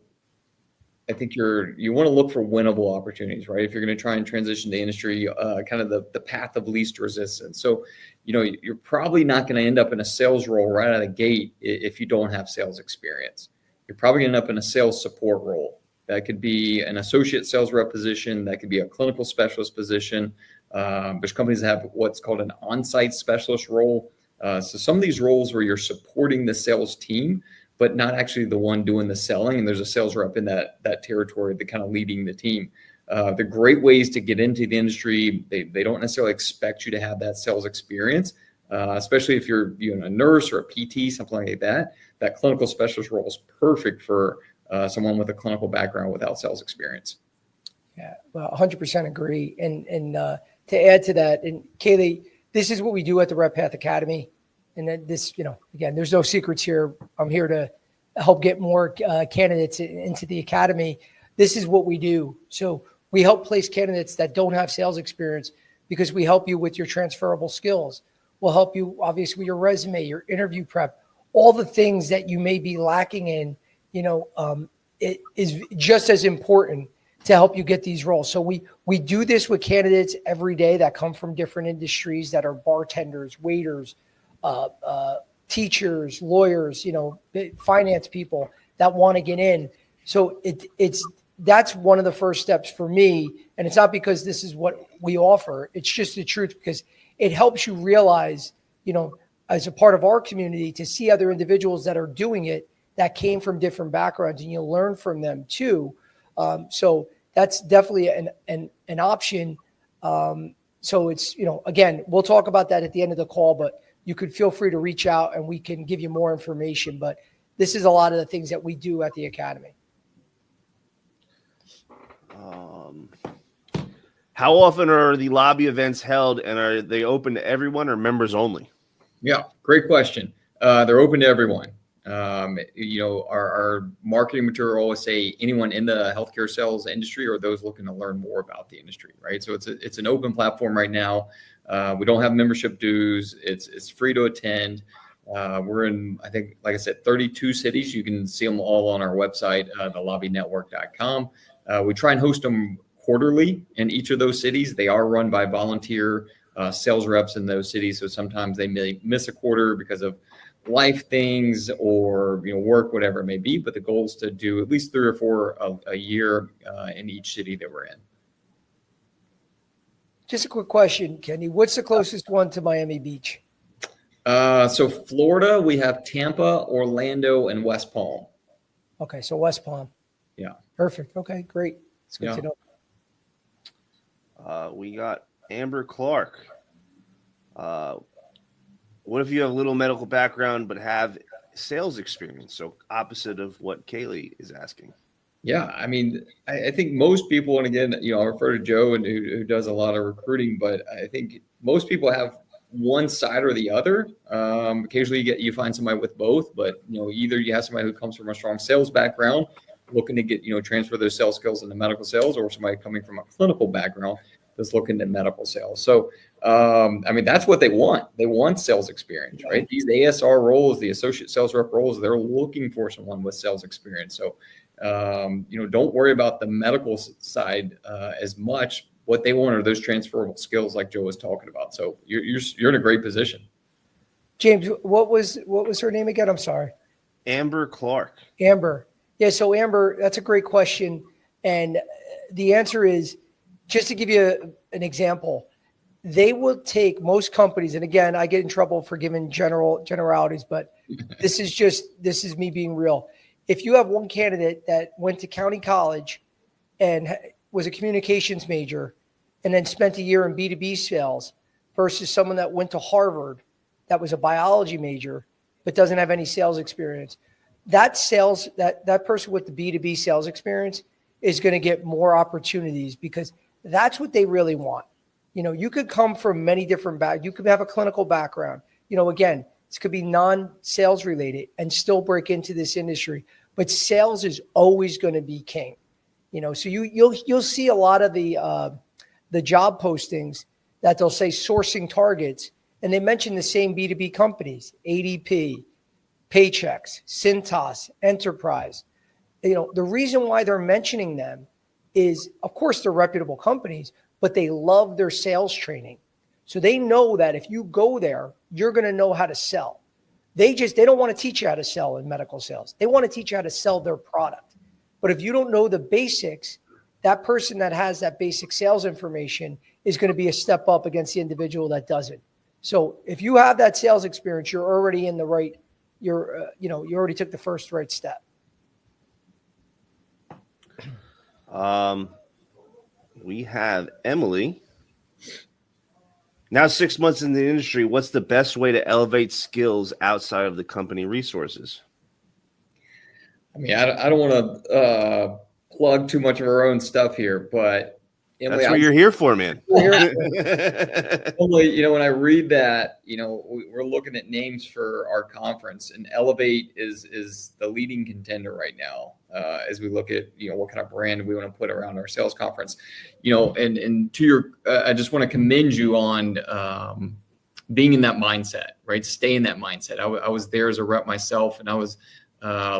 I think you want to look for winnable opportunities, right? If you're going to try and transition the industry, kind of the path of least resistance. So, you're probably not going to end up in a sales role right out of the gate if you don't have sales experience. You're probably going to end up in a sales support role. That could be an associate sales rep position. That could be a clinical specialist position. There's companies that have what's called an on-site specialist role. So some of these roles where you're supporting the sales team, but not actually the one doing the selling. And there's a sales rep in that territory that kind of leading the team. They're great ways to get into the industry. They don't necessarily expect you to have that sales experience, especially if you're a nurse or a PT, something like that. That clinical specialist role is perfect for someone with a clinical background without sales experience. Yeah, well, 100% agree. And to add to that, and Kaylee, this is what we do at the RepPath Academy. And then this, again, there's no secrets here. I'm here to help get more candidates into the academy. This is what we do. So we help place candidates that don't have sales experience because we help you with your transferable skills. We'll help you, obviously, with your resume, your interview prep, all the things that you may be lacking in. It is just as important to help you get these roles. So we do this with candidates every day that come from different industries, that are bartenders, waiters, teachers, lawyers, finance people that want to get in. So that's one of the first steps for me. And it's not because this is what we offer. It's just the truth, because it helps you realize, as a part of our community, to see other individuals that are doing it, that came from different backgrounds, and you'll learn from them too. So that's definitely an option. So it's, again, we'll talk about that at the end of the call, but you could feel free to reach out and we can give you more information. But this is a lot of the things that we do at the Academy. How often are the lobby events held, and are they open to everyone or members only? Yeah, great question. They're open to everyone. Our marketing material always say anyone in the healthcare sales industry or those looking to learn more about the industry, right? So it's an open platform right now. We don't have membership dues. It's free to attend. We're in, I think, like I said, 32 cities. You can see them all on our website, thelobbynetwork.com. We try and host them quarterly in each of those cities. They are run by volunteer sales reps in those cities. So sometimes they may miss a quarter because of life things or work, whatever it may be. But the goal is to do at least 3 or 4 a year in each city that we're in. Just a quick question, Kenny. What's the closest one to Miami Beach? So Florida, we have Tampa, Orlando, and West Palm. Okay, so West Palm. Yeah. Perfect. Okay, great. It's good to know. We got Amber Clark. What if you have little medical background but have sales experience? So opposite of what Kaylee is asking. Yeah, I mean, I think most people, and again, I'll refer to Joe, and who does a lot of recruiting, but I think most people have one side or the other. Occasionally you find somebody with both, but either you have somebody who comes from a strong sales background looking to get transfer those sales skills into medical sales, or somebody coming from a clinical background that's looking at medical sales. So I mean, that's what they want. They want sales experience, right? These ASR roles, the associate sales rep roles, they're looking for someone with sales experience. So don't worry about the medical side as much. What they want are those transferable skills, like Joe was talking about. So you're in a great position. James, what was her name again? I'm sorry. Amber Clark. Amber. Yeah. So Amber, that's a great question. And the answer is, just to give you an example, they will take most companies. And again, I get in trouble for giving generalities, but this is me being real. If you have one candidate that went to county college and was a communications major and then spent a year in B2B sales versus someone that went to Harvard that was a biology major but doesn't have any sales experience, that person with the B2B sales experience is going to get more opportunities, because that's what they really want. You could come from many different you could have a clinical background. Again, This could be non-sales related and still break into this industry. But sales is always going to be king. So you'll see a lot of the job postings that they'll say sourcing targets, and they mention the same B2B companies: ADP, Paychex, Cintas, Enterprise. The reason why they're mentioning them is, of course, they're reputable companies, but they love their sales training. So they know that if you go there, you're going to know how to sell. They don't want to teach you how to sell in medical sales. They want to teach you how to sell their product. But if you don't know the basics, that person that has that basic sales information is going to be a step up against the individual that doesn't. So if you have that sales experience, you're already in the right, you already took the first right step. We have Emily. Now 6 months in the industry, what's the best way to elevate skills outside of the company resources? I mean, I don't want to plug too much of our own stuff here, but Emily, that's what you're here for, man. Emily, when I read that, we're looking at names for our conference, and Elevate is the leading contender right now as we look at what kind of brand we want to put around our sales conference. And to your, I just want to commend you on being in that mindset, right? Stay in that mindset. I was there as a rep myself, and I was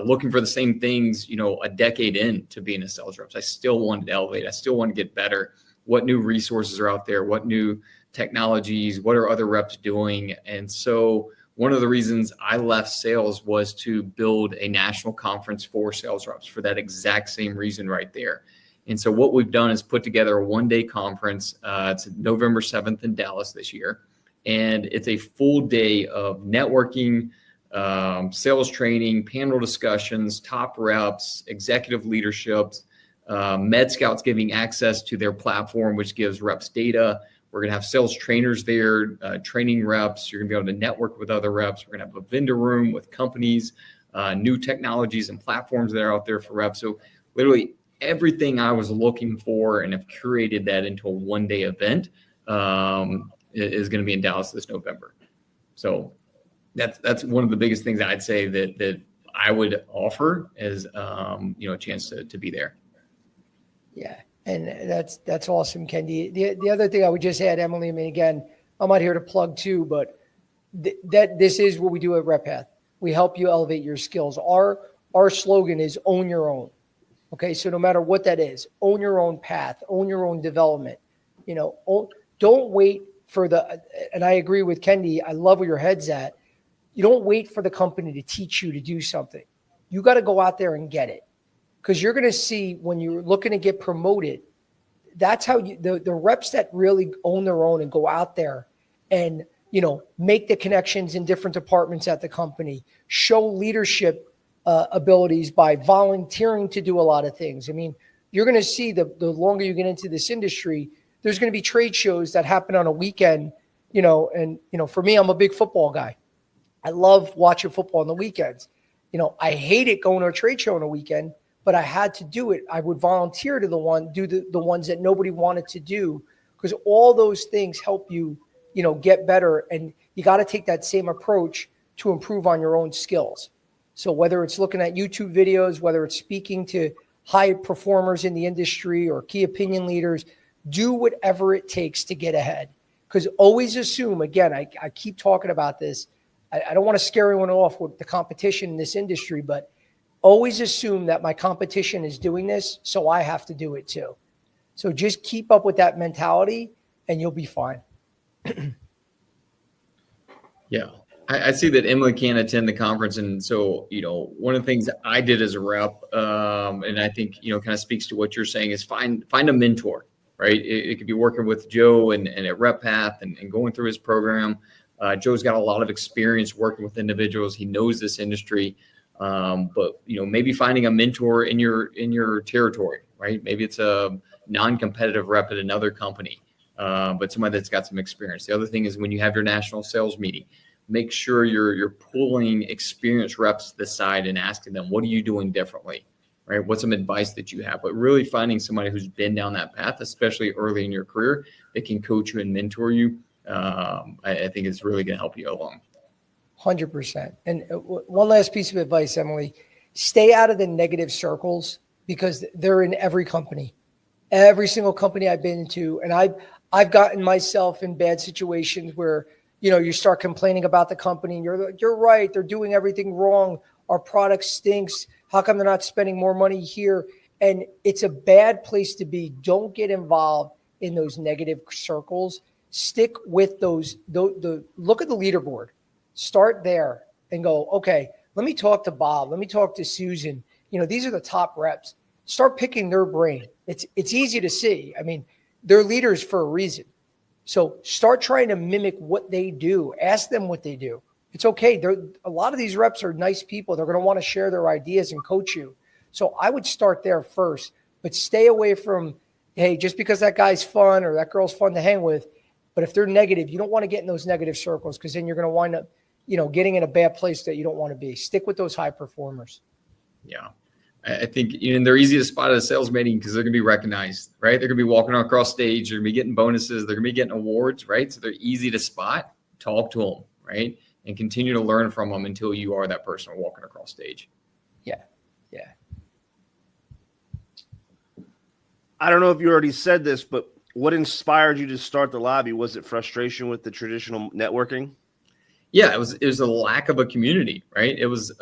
looking for the same things, a decade into being a sales rep. I still wanted to elevate. I still want to get better. What new resources are out there? What new technologies? What are other reps doing? And so one of the reasons I left sales was to build a national conference for sales reps for that exact same reason right there. And so what we've done is put together a one-day conference. It's November 7th in Dallas this year. And it's a full day of networking, sales training, panel discussions, top reps, executive leaderships, med scouts giving access to their platform, which gives reps data. We're going to have sales trainers there, training reps. You're going to be able to network with other reps. We're going to have a vendor room with companies, new technologies and platforms that are out there for reps. So literally everything I was looking for, and have curated that into a one-day event, is going to be in Dallas this November. So that's one of the biggest things I'd say that I would offer is, a chance to be there. Yeah. And that's awesome, Kendy. The other thing I would just add, Emily, I mean, again, I'm not here to plug too, but that this is what we do at RepPath. We help you elevate your skills. Our slogan is own your own. Okay. So no matter what that is, own your own path, own your own development, don't wait for and I agree with Kendy. I love where your head's at. You don't wait for the company to teach you to do something. You got to go out there and get it. Because you're going to see when you're looking to get promoted, that's how the reps that really own their own and go out there and, make the connections in different departments at the company, show leadership abilities by volunteering to do a lot of things. I mean, you're going to see the longer you get into this industry, there's going to be trade shows that happen on a weekend, and, for me, I'm a big football guy. I love watching football on the weekends. I hate it going to a trade show on a weekend, but I had to do it. I would volunteer to do the ones that nobody wanted to do, because all those things help you, get better. And you got to take that same approach to improve on your own skills. So whether it's looking at YouTube videos, whether it's speaking to high performers in the industry or key opinion leaders, do whatever it takes to get ahead. Because always assume, again, I keep talking about this. I don't want to scare anyone off with the competition in this industry, but always assume that my competition is doing this, so I have to do it too. So just keep up with that mentality and you'll be fine. Yeah. I see that Emily can't attend the conference. And so, one of the things that I did as a rep, and I think, kind of speaks to what you're saying, is find a mentor, right? It could be working with Joe and at RepPath and going through his program. Joe's got a lot of experience working with individuals. He knows this industry. But maybe finding a mentor in your territory, right? Maybe it's a non-competitive rep at another company, but somebody that's got some experience. The other thing is when you have your national sales meeting, make sure you're pulling experienced reps to the side and asking them, what are you doing differently, right? What's some advice that you have? But really finding somebody who's been down that path, especially early in your career, that can coach you and mentor you, I think is really going to help you along. 100%. And one last piece of advice, Emily, stay out of the negative circles because they're in every company, every single company I've been to. And I've gotten myself in bad situations where, you start complaining about the company and you're like, you're right. They're doing everything wrong. Our product stinks. How come they're not spending more money here? And it's a bad place to be. Don't get involved in those negative circles. Stick with those, look at the leaderboard, start there and go, okay, let me talk to Bob. Let me talk to Susan. These are the top reps. Start picking their brain. It's easy to see. I mean, they're leaders for a reason. So start trying to mimic what they do. Ask them what they do. It's okay. A lot of these reps are nice people. They're going to want to share their ideas and coach you. So I would start there first, but stay away from, hey, just because that guy's fun or that girl's fun to hang with. But if they're negative, you don't want to get in those negative circles because then you're going to wind up, getting in a bad place that you don't want to be. Stick with those high performers. Yeah. I think they're easy to spot at a sales meeting because they're going to be recognized, right? They're going to be walking across stage. They're going to be getting bonuses. They're going to be getting awards, right? So they're easy to spot. Talk to them, right? And continue to learn from them until you are that person walking across stage. Yeah. Yeah. I don't know if you already said this, but what inspired you to start the lobby? Was it frustration with the traditional networking? Yeah, it was a lack of a community, right? It was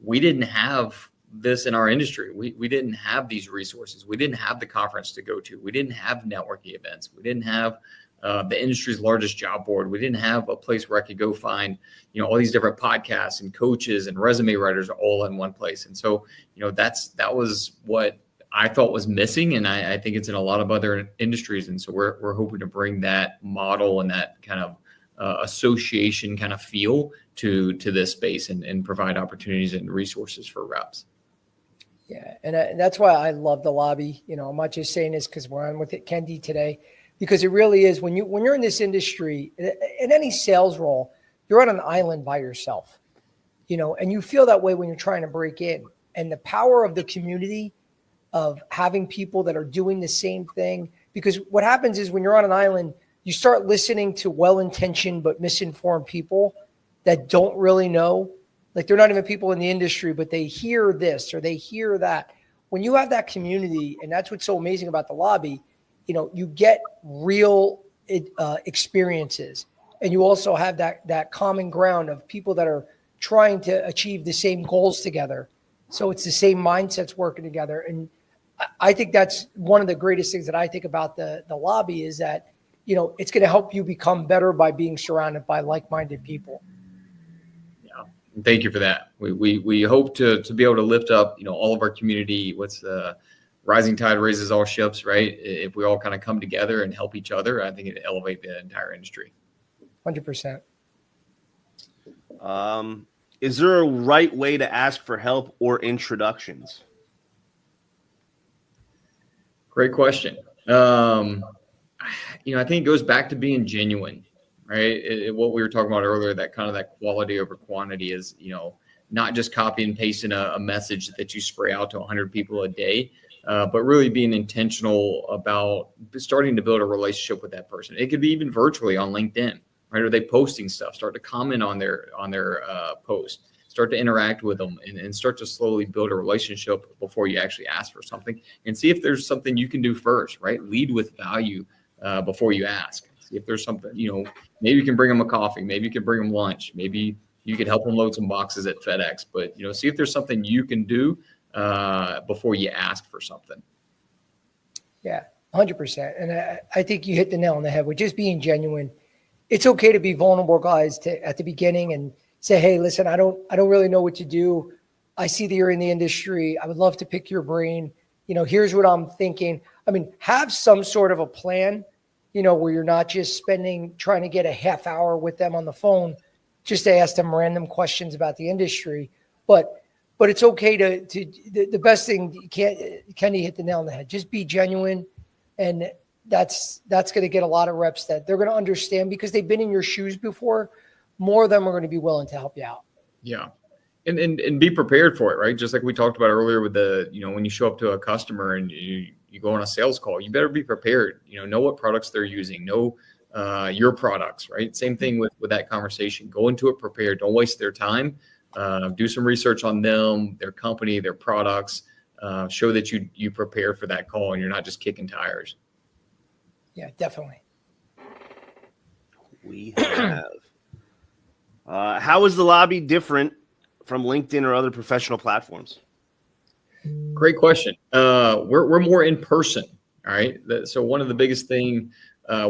we didn't have this in our industry. We didn't have these resources. We didn't have the conference to go to. We didn't have networking events. We didn't have the industry's largest job board. We didn't have a place where I could go find, all these different podcasts and coaches and resume writers all in one place. And so, that was what I thought was missing. And I think it's in a lot of other industries. And so we're hoping to bring that model and that kind of association kind of feel to this space and provide opportunities and resources for reps. Yeah. And that's why I love the lobby. I'm not just saying this because we're on with it, Kendy, today, because it really is when you're in this industry, in any sales role, you're on an island by yourself, and you feel that way when you're trying to break in. And the power of the community of having people that are doing the same thing, because what happens is when you're on an island, you start listening to well-intentioned but misinformed people that don't really know. Like they're not even people in the industry, but they hear this or they hear that. When you have that community, and that's what's so amazing about the lobby, you get real experiences, and you also have that common ground of people that are trying to achieve the same goals together. So it's the same mindsets working together. And I think that's one of the greatest things that I think about the lobby is that, it's going to help you become better by being surrounded by like-minded people. Yeah. Thank you for that. We hope to be able to lift up, all of our community. What's rising tide raises all ships, right? If we all kind of come together and help each other, I think it elevate the entire industry. 100%. Is there a right way to ask for help or introductions? Great question. I think it goes back to being genuine, right? What we were talking about earlier, that kind of that quality over quantity is, not just copy and pasting a message that you spray out to 100 people a day, but really being intentional about starting to build a relationship with that person. It could be even virtually on LinkedIn, right? Are they posting stuff? Start to comment on their post. Start to interact with them and start to slowly build a relationship before you actually ask for something, and see if there's something you can do first, right? Lead with value before you ask. See if there's something, maybe you can bring them a coffee, maybe you can bring them lunch, maybe you could help them load some boxes at FedEx, but see if there's something you can do before you ask for something. Yeah, 100%. And I think you hit the nail on the head with just being genuine. It's okay to be vulnerable, guys, at the beginning and say, hey, listen, I don't really know what to do. I see that you're in the industry. I would love to pick your brain. Here's what I'm thinking. I mean, have some sort of a plan, where you're not just trying to get a half hour with them on the phone just to ask them random questions about the industry. But it's okay the best thing, Kendy hit the nail on the head. Just be genuine. And that's going to get a lot of reps that they're going to understand because they've been in your shoes before. More of them are going to be willing to help you out. Yeah. And be prepared for it, right? Just like we talked about earlier with when you show up to a customer and you go on a sales call, you better be prepared, know what products they're using, know your products, right? Same thing with that conversation. Go into it prepared. Don't waste their time. Do some research on them, their company, their products. Show that you prepare for that call and you're not just kicking tires. Yeah, definitely. We have. How is the lobby different from LinkedIn or other professional platforms? Great question. We're more in person. All right. So one of the biggest thing,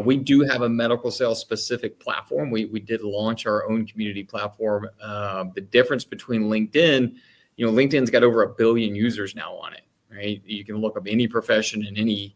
we do have a medical sales specific platform. We did launch our own community platform. The difference between LinkedIn, LinkedIn's got over 1 billion users now on it, right? You can look up any profession in any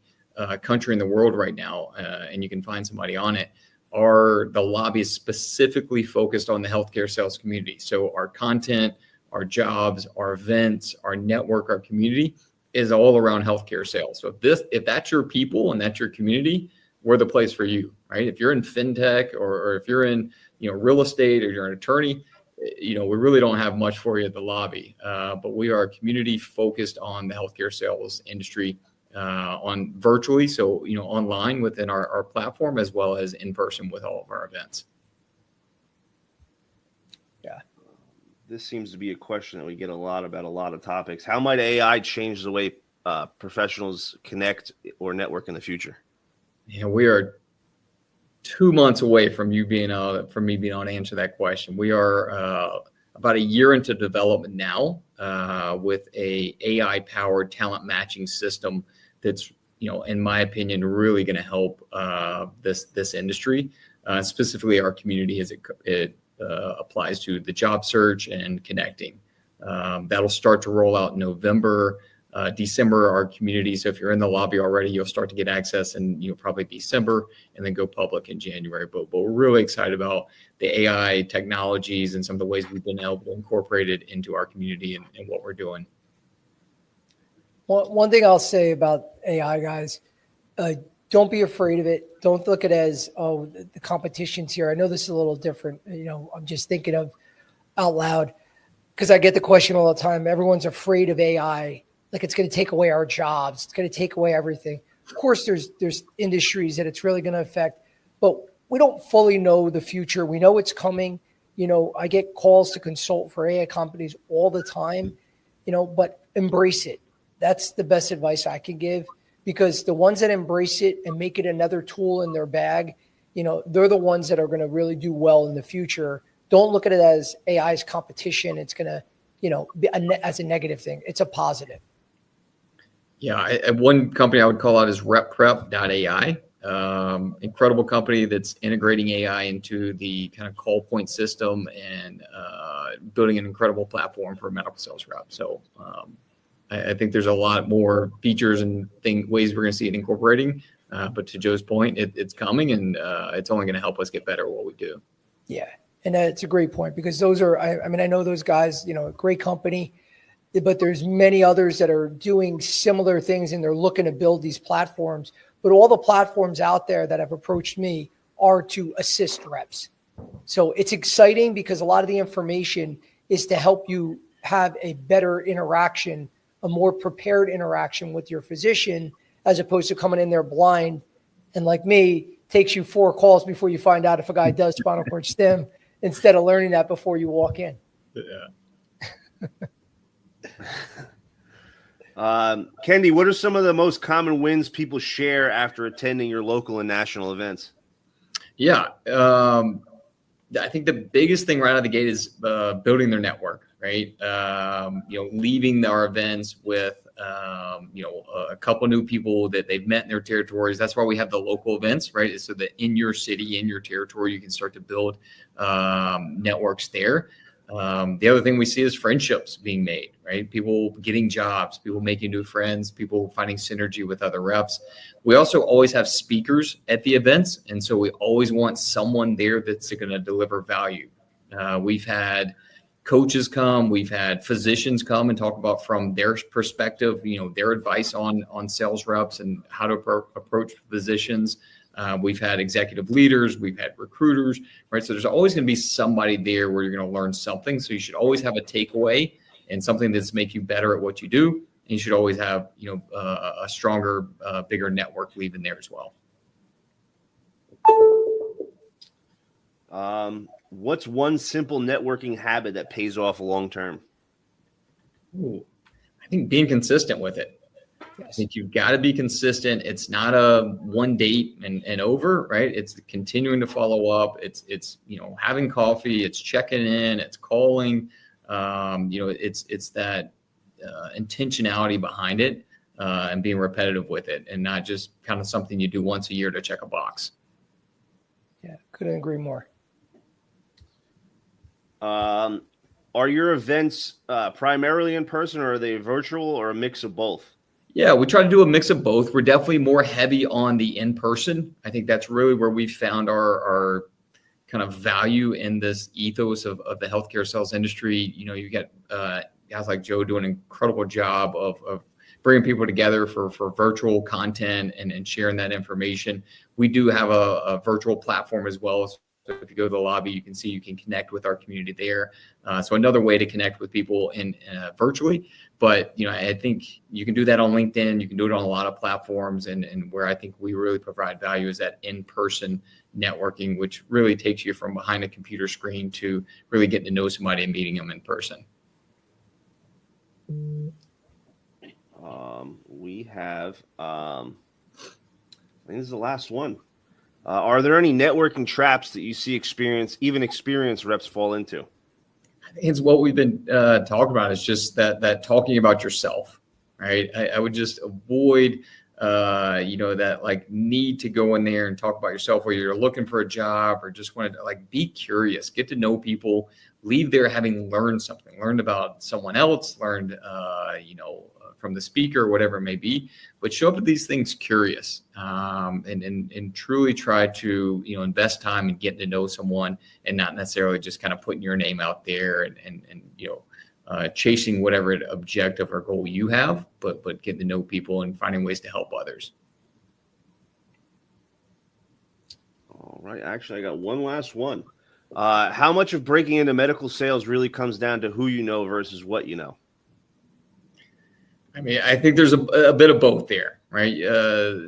country in the world right now, and you can find somebody on it. The lobby is specifically focused on the healthcare sales community. So our content, our jobs, our events, our network, our community is all around healthcare sales. So if that's your people and that's your community, we're the place for you, right? If you're in fintech or if you're in, real estate or you're an attorney, we really don't have much for you at the lobby. But we are community focused on the healthcare sales industry, on virtually. So, online within our platform, as well as in person with all of our events. Yeah. This seems to be a question that we get a lot about a lot of topics. How might AI change the way professionals connect or network in the future? Yeah, we are 2 months away from me being able to answer that question. We are about a year into development now with a AI powered talent matching system that's, in my opinion, really going to help this industry, specifically our community as it applies to the job search and connecting. That'll start to roll out in November, December, our community. So if you're in the lobby already, you'll start to get access in probably December and then go public in January. But we're really excited about the AI technologies and some of the ways we've been able to incorporate it into our community and what we're doing. Well, one thing I'll say about AI, guys, don't be afraid of it. Don't look at it as, the competition's here. I know this is a little different. I'm just thinking of out loud because I get the question all the time. Everyone's afraid of AI. Like it's going to take away our jobs. It's going to take away everything. Of course, there's industries that it's really going to affect, but we don't fully know the future. We know it's coming. I get calls to consult for AI companies all the time, but embrace it. That's the best advice I can give, because the ones that embrace it and make it another tool in their bag, they're the ones that are going to really do well in the future. Don't look at it as AI's competition. It's going to, be as a negative thing. It's a positive. Yeah, one company I would call out is RepPrep.ai. Incredible company that's integrating AI into the kind of call point system and building an incredible platform for medical sales reps. So I think there's a lot more features and ways we're going to see it incorporating. But to Joe's point, it's coming and it's only going to help us get better at what we do. Yeah, and it's a great point because those are, I know those guys, a great company. But there's many others that are doing similar things and they're looking to build these platforms. But all the platforms out there that have approached me are to assist reps. So it's exciting because a lot of the information is to help you have a better interaction, a more prepared interaction with your physician, as opposed to coming in there blind. And like me, takes you 4 calls before you find out if a guy does spinal cord stim instead of learning that before you walk in. Yeah. Kendy, what are some of the most common wins people share after attending your local and national events? Yeah. I think the biggest thing right out of the gate is building their network, right? Leaving our events with, a couple new people that they've met in their territories. That's why we have the local events, right? So that in your city, in your territory, you can start to build networks there. The other thing we see is friendships being made, right? People getting jobs, people making new friends, people finding synergy with other reps. We also always have speakers at the events. And so we always want someone there that's going to deliver value. We've had coaches come, we've had physicians come and talk about from their perspective, their advice on sales reps and how to approach physicians. We've had executive leaders, we've had recruiters, right? So there's always going to be somebody there where you're going to learn something. So you should always have a takeaway and something that's make you better at what you do. And you should always have, a stronger, bigger network leaving there as well. What's one simple networking habit that pays off long term? Ooh, I think being consistent with it. I Yes. think you've got to be consistent. It's not a one date and over, right? It's continuing to follow up. It's having coffee. It's checking in. It's calling. It's that intentionality behind it and being repetitive with it, and not just kind of something you do once a year to check a box. Yeah, couldn't agree more. Are your events primarily in person, or are they virtual, or a mix of both? Yeah, we try to do a mix of both. We're definitely more heavy on the in-person. I think that's really where we found our kind of value in this ethos of the healthcare sales industry. You get guys like Joe doing an incredible job of bringing people together for virtual content and sharing that information. We do have a virtual platform as well. So if you go to the lobby, you can see you can connect with our community there. So another way to connect with people in virtually. But I think you can do that on LinkedIn. You can do it on a lot of platforms. And where I think we really provide value is that in-person networking, which really takes you from behind a computer screen to really getting to know somebody and meeting them in person. We have, I think this is the last one. Are there any networking traps that you see experienced reps fall into? I think it's what we've been talking about. It's just that talking about yourself, right? I would just avoid, that like need to go in there and talk about yourself, whether you're looking for a job or just want to be curious, get to know people, leave there having learned something, learned about someone else, learned, from the speaker, whatever it may be, but show up to these things curious, and truly try to, invest time in getting to know someone and not necessarily just kind of putting your name out there and chasing whatever objective or goal you have, but getting to know people and finding ways to help others. All right. Actually, I got one last one. How much of breaking into medical sales really comes down to who you know versus what you know? I mean, I think there's a bit of both there, right?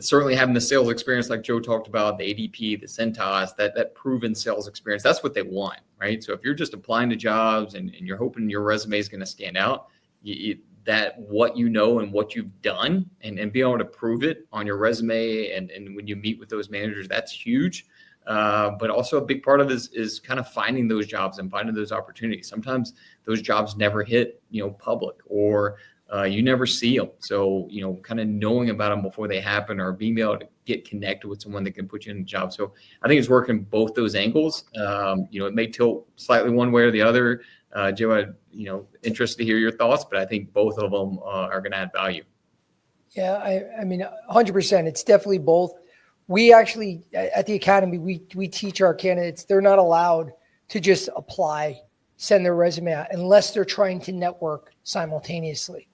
Certainly having the sales experience like Joe talked about, the ADP, the Centos, that proven sales experience, that's what they want, right? So if you're just applying to jobs and you're hoping your resume is going to stand out, that what you know and what you've done and being able to prove it on your resume and when you meet with those managers, that's huge. But also a big part of it is kind of finding those jobs and finding those opportunities. Sometimes those jobs never hit, public, or you never see them. So, kind of knowing about them before they happen or being able to get connected with someone that can put you in the job. So I think it's working both those angles. It may tilt slightly one way or the other. Joe, I'm, interested to hear your thoughts, but I think both of them are going to add value. Yeah, I mean, 100%. It's definitely both. We actually, at the Academy, we teach our candidates, they're not allowed to just apply, send their resume out unless they're trying to network simultaneously.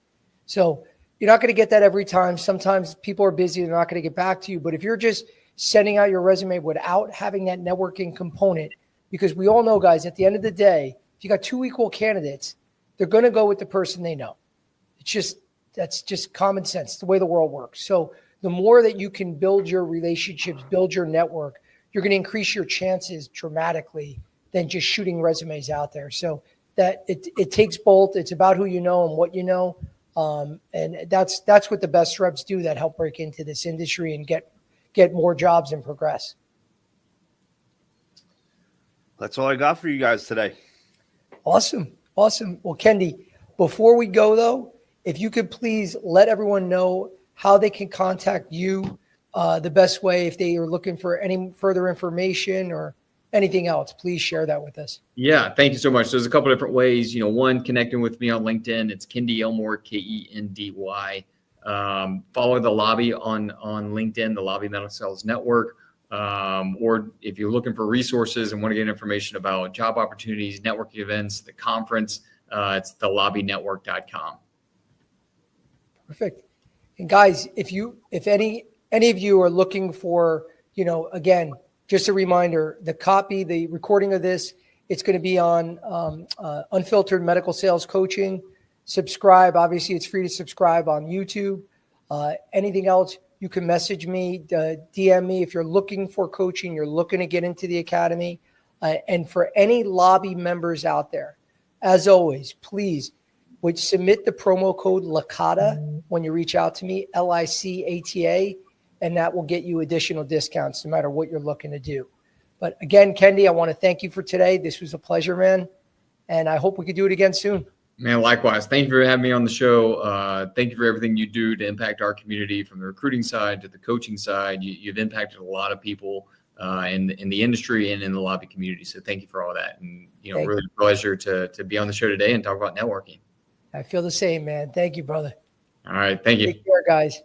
So you're not going to get that every time. Sometimes people are busy. They're not going to get back to you. But if you're just sending out your resume without having that networking component, because we all know, guys, at the end of the day, if you got two equal candidates, they're going to go with the person they know. That's just common sense, the way the world works. So the more that you can build your relationships, build your network, you're going to increase your chances dramatically than just shooting resumes out there. So that it takes both. It's about who you know and what you know. And that's what the best reps do that help break into this industry and get more jobs and progress. That's all I got for you guys today. Awesome. Well, Kendy, before we go though, if you could please let everyone know how they can contact you, the best way, if they are looking for any further information or anything else, please share that with us. Yeah, thank you so much. There's a couple of different ways. One, connecting with me on LinkedIn. It's Kendy Elmore, Kendy. Follow the lobby on LinkedIn, the Lobby Medical Sales Network. Or if you're looking for resources and want to get information about job opportunities, networking events, the conference, it's thelobbynetwork.com. Perfect. And guys, if any of you are looking for, again, just a reminder, the recording of this, it's going to be on Unfiltered Medical Sales Coaching. Subscribe. Obviously, it's free to subscribe on YouTube. Anything else, you can message me, DM me if you're looking for coaching, you're looking to get into the Academy. And for any lobby members out there, as always, please would submit the promo code Licata when you reach out to me, Licata, and that will get you additional discounts no matter what you're looking to do. But again, Kendy, I want to thank you for today. This was a pleasure, man. And I hope we could do it again soon. Man, likewise. Thank you for having me on the show. Thank you for everything you do to impact our community, from the recruiting side to the coaching side. You've impacted a lot of people in the industry and in the lobby community. So thank you for all that. And, really a pleasure to be on the show today and talk about networking. I feel the same, man. Thank you, brother. All right. Thank you. Take care, guys.